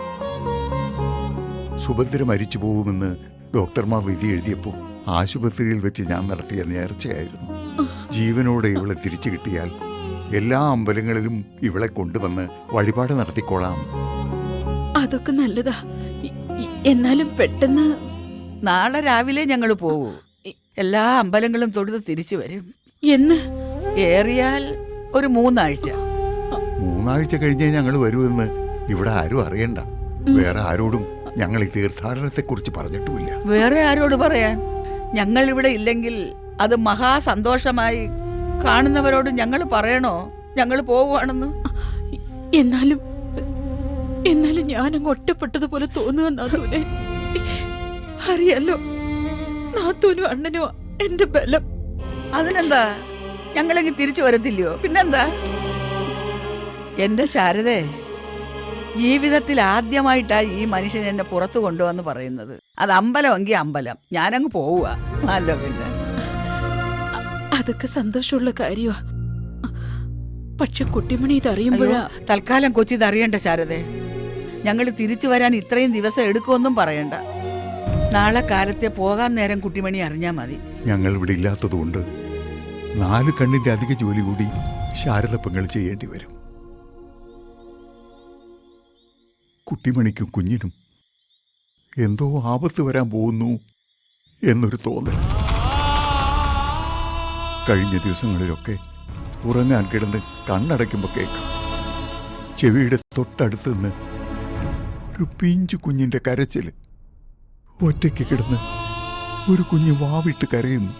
സുഭദ്ര മരിച്ചു പോകുമെന്ന് ഡോക്ടർമാർ വിധി എഴുതിയപ്പോ ആശുപത്രിയിൽ വെച്ച് ഞാൻ നടത്തിയ നേർച്ചയായിരുന്നു. ജീവനോടെ ഇവളെ തിരിച്ചു കിട്ടിയാൽ എല്ലാ അമ്പലങ്ങളിലും ഇവളെ കൊണ്ടുവന്ന് വഴിപാട് നടത്തിക്കോളാം. അതൊക്കെ നല്ലതാ. എന്നാലും പെട്ടെന്ന് നാളെ രാവിലെ ഞങ്ങൾ പോകൂ. എല്ലാ അമ്പലങ്ങളും തൊഴുത് തിരിച്ചു വരും. എന്ന് ഏറിയാൽ ഒരു 3 ആഴ്ച. 3 ആഴ്ച കഴിഞ്ഞേ ഞങ്ങൾ വരുമെന്ന് ഇവിടെ ആരും അറിയണ്ട. വേറെ ആരോടും ഞങ്ങൾ ഈ തീർത്ഥാടനത്തെക്കുറിച്ച് പറഞ്ഞിട്ടുമില്ല. വേറെ ആരോട് പറയാൻ? ഞങ്ങൾ ഇവിടെ ഇല്ലെങ്കിൽ അത് മഹാസന്തോഷമായി കാണുന്നവരോട് ഞങ്ങൾ പറയണോ ഞങ്ങൾ പോവുകയാണെന്ന്? എന്നാലും ഞാനങ്ങ് ഒറ്റപ്പെട്ടതുപോലെ തോന്നുക നാത്തൂനെ. അറിയാലോ, നാത്തൂനും അണ്ണനും എന്റെ ബലം. അതിനെന്താ, ഞങ്ങളെങ്കിൽ തിരിച്ചു വരത്തില്ലയോ? പിന്നെന്താ? എന്റെ ശാരദേ, ജീവിതത്തിൽ ആദ്യമായിട്ടാ ഈ മനുഷ്യൻ എന്നെ പുറത്തു കൊണ്ടുവന്ന് പറയുന്നത്. അത് അമ്പലമെങ്കിൽ അമ്പലം, ഞാനങ്ങ് പോവുക. അല്ല പിന്നെ അതൊക്കെ സന്തോഷമുള്ള കാര്യമാ. പക്ഷെ കുട്ടിമണി ഇതറിയുമ്പോഴാ. തൽക്കാലം കൊച്ചി ഇതറിയണ്ട ശാരദേ. ഞങ്ങൾ തിരിച്ചു വരാൻ ഇത്രയും ദിവസം എടുക്കുമെന്നും പറയണ്ട. നാളെ കാലത്തെ പോകാൻ നേരം കുട്ടിമണി അറിഞ്ഞാ മതി. ഞങ്ങൾ ഇവിടെ ഇല്ലാത്തതുകൊണ്ട് 4 കണ്ണിന്റെ അധിക ജോലി കൂടി ശാരദ പെങ്ങൾ ചെയ്യേണ്ടി വരും. കുട്ടിമണിക്കും കുഞ്ഞിനും എന്തോ ആപത്ത് വരാൻ പോകുന്നു എന്നൊരു തോന്നൽ. കഴിഞ്ഞ ദിവസങ്ങളിലൊക്കെ ഉറങ്ങാൻ കിടന്ന് കണ്ണടയ്ക്കുമ്പോൾ കേൾക്കാം ചെവിയുടെ തൊട്ടടുത്ത് നിന്ന് ഒരു പിഞ്ചു കുഞ്ഞിന്റെ കരച്ചിൽ. ഒറ്റയ്ക്ക് കിടന്ന് ഒരു കുഞ്ഞ് വാവിട്ട് കരയുന്നു.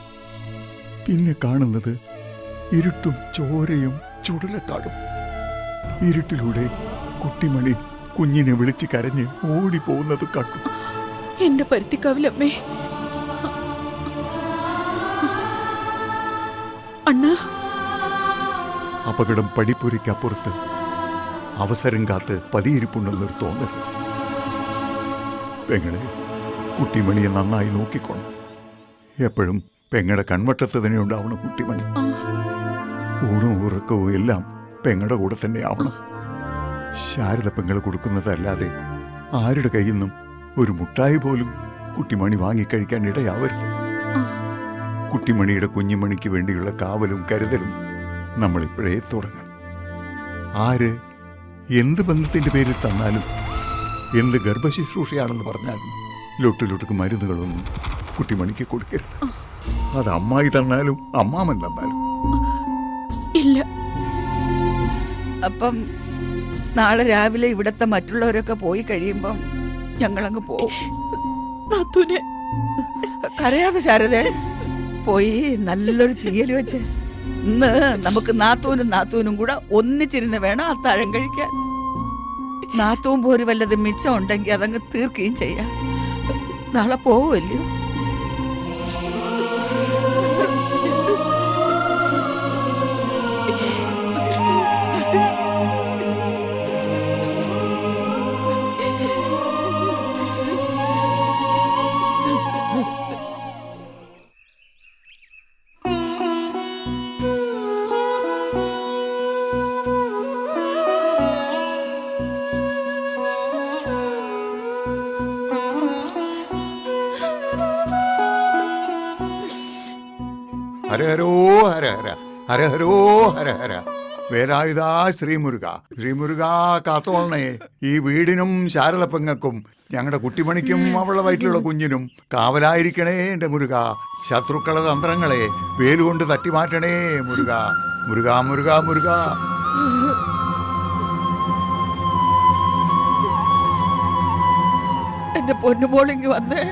പിന്നെ കാണുന്നത് ഇരുട്ടും ചോരയും ചുടലക്കാടും. ഇരുട്ടിലൂടെ കുട്ടിമണി കുഞ്ഞിനെ വിളിച്ച് കരഞ്ഞ് ഓടിപ്പോകുന്നത് കണ്ടു. എന്റെ പരുത്തിക്കാവിലമ്മേ. അണ്ണാ, അപകടം പടിപ്പുരയ്ക്കപ്പുറത്ത് അവസരം കാത്ത് പതിയിരിപ്പുണ്ടെന്നൊരു തോന്നൽ. പെങ്ങളെ, കുട്ടിമണിയെ നന്നായി നോക്കിക്കോണം. എപ്പോഴും പെങ്ങളുടെ കൺവട്ടത്ത് തന്നെ ഉണ്ടാവണം കുട്ടിമണി. ഊണവും ഉറക്കവും എല്ലാം പെങ്ങളുടെ കൂടെ തന്നെ ആവണം. ശാരദ പെങ്ങൾ കൊടുക്കുന്നതല്ലാതെ ആരുടെ കയ്യിൽ നിന്നും ഒരു മുട്ടായി പോലും കുട്ടിമണി വാങ്ങിക്കഴിക്കാൻ ഇടയാവരുത്. കുട്ടിമണിയുടെ കുഞ്ഞുമണിക്ക് വേണ്ടിയുള്ള കാവലും കരുതലും നമ്മളിപ്പോഴേ തുടങ്ങാം. ആര് എന്ത് ബന്ധത്തിന്റെ പേരിൽ തന്നാലും, എന്ത് ഗർഭശുശ്രൂഷയാണെന്ന് പറഞ്ഞാലും ലൊട്ടിലൊട്ടുക്ക് മരുന്നുകളൊന്നും കുട്ടിമണിക്ക് കൊടുക്കരുത്. അത് അമ്മായി തന്നാലും അമ്മാമൻ തന്നാലും ഇല്ല. അപ്പം നാളെ രാവിലെ ഇവിടത്തെ മറ്റുള്ളവരൊക്കെ പോയി കഴിയുമ്പം ഞങ്ങളങ്ങ് പോവും. നാത്തൂനെ, കരയാതെ ശാരദേ. പോയി നല്ലൊരു തീയൽ വെച്ച് ഇന്ന് നമുക്ക് നാത്തൂനും കൂടെ ഒന്നിച്ചിരുന്ന് വേണം അത്താഴം കഴിക്കാൻ. നാത്തൂൻ പോര് വല്ലതും മിച്ചം ഉണ്ടെങ്കിൽ അതങ്ങ് തീർക്കുകയും ചെയ്യാം. നാളെ പോവുമല്ലോ. ഹരഹരോ ഹരഹര ഹരഹരോ ഹരഹര. വേലായുധാ ശ്രീമുരുക. ശ്രീമുരുക കാത്തോളണേ ഈ വീടിനും ശാരദപ്പെങ്ങൾക്കും ഞങ്ങളുടെ കുട്ടിമണിക്കും അവളുടെ വയറ്റിലുള്ള കുഞ്ഞിനും കാവലായിരിക്കണേ എൻ്റെ മുരുക. ശത്രുക്കളെ തന്ത്രങ്ങളെ വേലുകൊണ്ട് തട്ടിമാറ്റണേ മുരുക. മുരുക മുരുക മുരുക. എന്റെ പൊന്നുമോളിങ്ങി വന്നേ.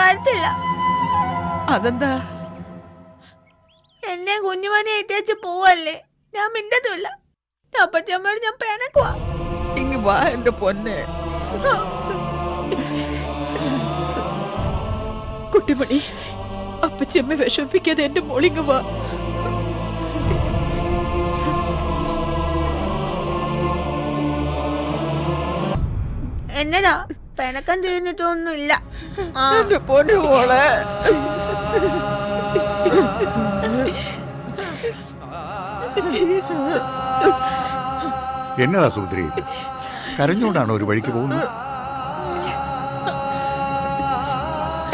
വരത്തില്ല. അതെന്താ? എന്നെ കുഞ്ഞുമനെ ഏറ്റേച്ച് പോവല്ലേ, ഞാൻ മിണ്ടതുമില്ല. അപ്പച്ചമ്മയോട് ഞാൻ പെനക്കുവാ. ഇങ്ങ് വാ എന്റെ പൊന്നെ. കുട്ടിമണി, അപ്പച്ചമ്മ വിഷമിപ്പിക്കാതെ എന്റെ മോളിങ് വാ. എന്നതാ പെനക്കം തീർന്നിട്ടൊന്നുമില്ല. എന്റെ പൊന്നുമോളെ. എന്നതാ സുഭദ്ര ഇത്? കരഞ്ഞോണ്ടാണോ ഒരു വഴിക്ക് പോകുന്നത്?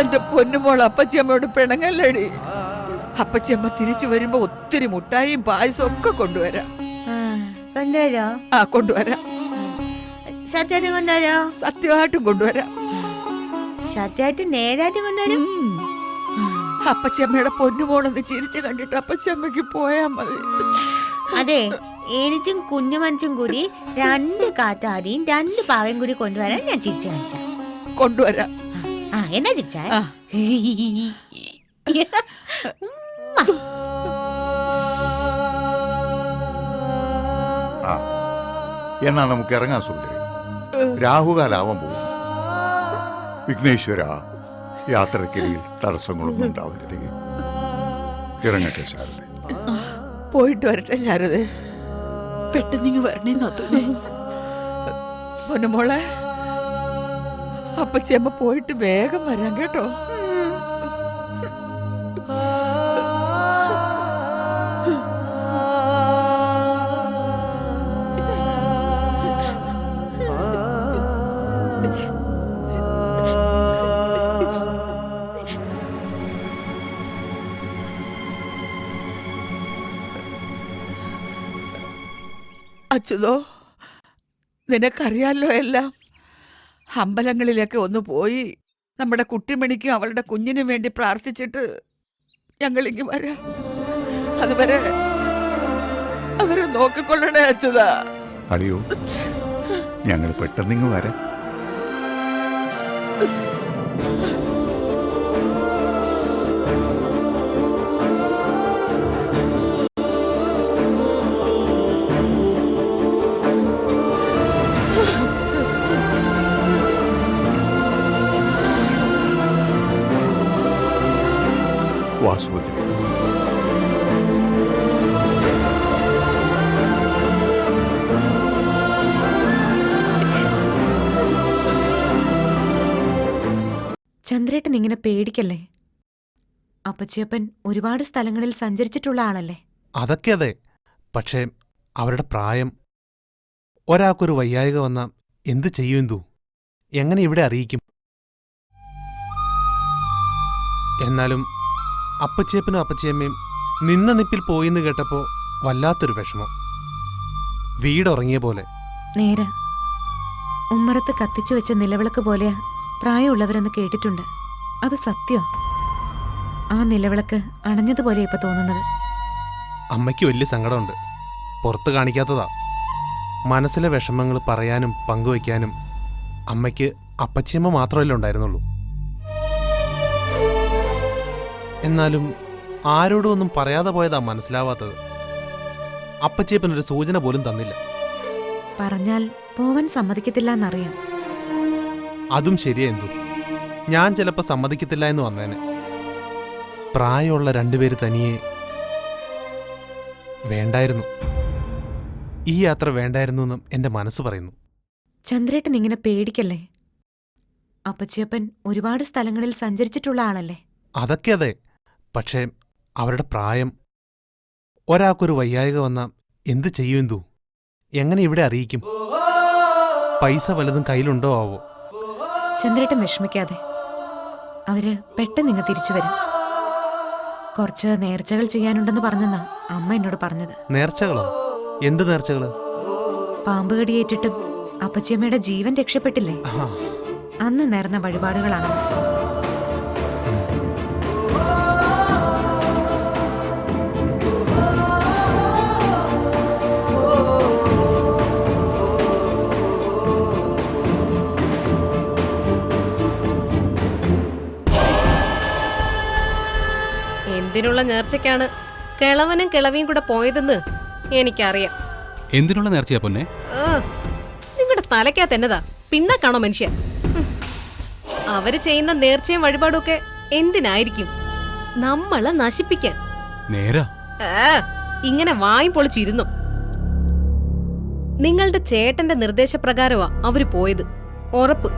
എന്റെ പൊന്നുമോൾ അപ്പച്ചിയമ്മയോട് പിണങ്ങല്ലടി. അപ്പച്ചിയമ്മ തിരിച്ചു വരുമ്പോ ഒത്തിരി മുട്ടായും പായസവും ഒക്കെ കൊണ്ടുവരാം. കൊണ്ടുവരോ? ആ കൊണ്ടുവരാം. സത്യമായിട്ട് കൊണ്ടുവരോ? സത്യമായിട്ടും കൊണ്ടുവരാം. സത്യമായിട്ട് നേരായിട്ട് കൊണ്ടുവരും. അപ്പച്ചിയമ്മയുടെ പൊന്നുമോളൊന്ന് ചിരിച്ചു കണ്ടിട്ട് അപ്പച്ചിയമ്മക്ക് പോയാ മതി. അതെ, എനിക്കും കുഞ്ഞുമനുഷ്യൻ കൂടി 2 കാറ്റാടിയും 2 പാവയും കൂടി കൊണ്ടുവരാൻ ഞാൻ ചിരിച്ചു കാണിച്ച. കൊണ്ടുവരാം. ആ എന്നാ ചിരിച്ച? എന്നാ നമുക്ക് ഇറങ്ങാം സുഭദ്ര. രാഹുകാലാവാൻ പോകും. വിഘ്നേശ്വര, യാത്രക്കിടയിൽ തടസ്സങ്ങളൊന്നും ഉണ്ടാവരുത്. ഇറങ്ങട്ടെ ശാരദ. പോയിട്ട് വരട്ടെ ശാരദ. പെട്ടെന്ന് വരണേ നാത്തൂനെ. പൊന്നുമോളെ, അപ്പച്ചിയമ്മ പോയിട്ട് വേഗം വരാം കേട്ടോ. അച്യുതോ, നിനക്കറിയാലോ എല്ലാം. അമ്പലങ്ങളിലൊക്കെ ഒന്ന് പോയി നമ്മുടെ കുട്ടിമണിക്കും അവളുടെ കുഞ്ഞിനും വേണ്ടി പ്രാർത്ഥിച്ചിട്ട് ഞങ്ങളിങ്ങ് വരാം. അതുവരെ അവരെ നോക്കിക്കൊള്ളണേ അച്യുതാ. അടിയോ, ഞങ്ങൾ പെട്ടെന്നിങ്ങ് വരാം. വാസുപത്രി. ചന്ദ്രേട്ടൻ ഇങ്ങനെ പേടിക്കല്ലേ. അപ്പച്ചിയപ്പൻ ഒരുപാട് സ്ഥലങ്ങളിൽ സഞ്ചരിച്ചിട്ടുള്ള ആളല്ലേ. അതൊക്കെ അതെ. പക്ഷേ അവരുടെ പ്രായം. ഒരാൾക്കൊരു വയ്യായിക വന്ന എന്ത് ചെയ്യുമെന്തൂ? എങ്ങനെ ഇവിടെ അറിയിക്കും? എന്നാലും അപ്പച്ചിയപ്പനും അപ്പച്ചിയമ്മയും നിന്ന നിപ്പിൽ പോയിന്ന് കേട്ടപ്പോ വല്ലാത്തൊരു വിഷമം. വീടുറങ്ങിയ പോലെ. നേരെ ഉമ്മറത്ത് കത്തിച്ചു വെച്ച നിലവിളക്ക് പോലെയാ പ്രായമുള്ളവരെന്ന് കേട്ടിട്ടുണ്ട്. അത് സത്യം. ആ നിലവിളക്ക് അണഞ്ഞതുപോലെ ഇപ്പൊ തോന്നുന്നത്. അമ്മയ്ക്ക് വലിയ സങ്കടമുണ്ട്. പുറത്ത് കാണിക്കാത്തതാ. മനസ്സിലെ വിഷമങ്ങൾ പറയാനും പങ്കുവയ്ക്കാനും അമ്മയ്ക്ക് അപ്പച്ചിയമ്മ മാത്രമല്ലേ ഉണ്ടായിരുന്നുള്ളൂ. എന്നാലും ആരോടും ഒന്നും പറയാതെ പോയതാ മനസ്സിലാവാത്തത്. അപ്പച്ചിയപ്പനൊരു സൂചന പോലും തന്നില്ല. പറഞ്ഞാൽ പോവാൻ സമ്മതിക്കത്തില്ല എന്നറിയാം. അതും ശരിയാ എന്തു. ഞാൻ ചിലപ്പോൾ സമ്മതിക്കത്തില്ല എന്ന് വന്നേനെ. പ്രായമുള്ള 2 പേര് തനിയെ വേണ്ടായിരുന്നു. ഈ യാത്ര വേണ്ടായിരുന്നു എന്നും എന്റെ മനസ്സ് പറയുന്നു. ചന്ദ്രേട്ടൻ ഇങ്ങനെ പേടിക്കല്ലേ. അപ്പച്ചിയപ്പൻ ഒരുപാട് സ്ഥലങ്ങളിൽ സഞ്ചരിച്ചിട്ടുള്ള ആളല്ലേ. അതൊക്കെ അതെ. പക്ഷേ അവരുടെ പ്രായം. ഒരാൾക്കൊരു വയ്യായിക വന്ന എന്ത് ചെയ്യുമെന്തൂ? എങ്ങനെ ഇവിടെ അറിയിക്കും? പൈസ വല്ലതും കയ്യിലുണ്ടോ ആവോ? ചന്ദ്രേട്ടൻ വിഷമിക്കാതെ. അവര് പെട്ടെന്ന് ഇങ്ങ് തിരിച്ചു വരും. കുറച്ച് നേർച്ചകൾ ചെയ്യാനുണ്ടെന്ന് പറഞ്ഞെന്നാ അമ്മ എന്നോട് പറഞ്ഞത്. നേർച്ചകളോ? എന്ത് നേർച്ചകള്? പാമ്പ് കടിയേറ്റിട്ടും അപ്പച്ചിയമ്മയുടെ ജീവൻ രക്ഷപ്പെട്ടില്ലേ, അന്ന് നേർന്ന വഴിപാടുകളാണ്. എന്തിനുള്ള നേർച്ചയ്ക്കാണ് കിളവനും കിളവിയും കൂടെ പോയതെന്ന് എനിക്കറിയാം. എന്തിനുള്ള നേർച്ചയാ പൊന്നെ? നിങ്ങളുടെ തലയ്ക്കകത്ത് എന്നതാ പിണ്ണക്കാണോ മനുഷ്യൻ? അവര് ചെയ്യുന്ന നേർച്ചയും വഴിപാടും ഒക്കെ എന്തിനായിരിക്കും? നമ്മളെ നശിപ്പിക്കാൻ. നേരാ. ഇങ്ങനെ വായും പൊളിച്ചിരുന്നു. നിങ്ങളുടെ ചേട്ടന്റെ നിർദ്ദേശപ്രകാരമാ അവര് പോയത്, ഉറപ്പ്.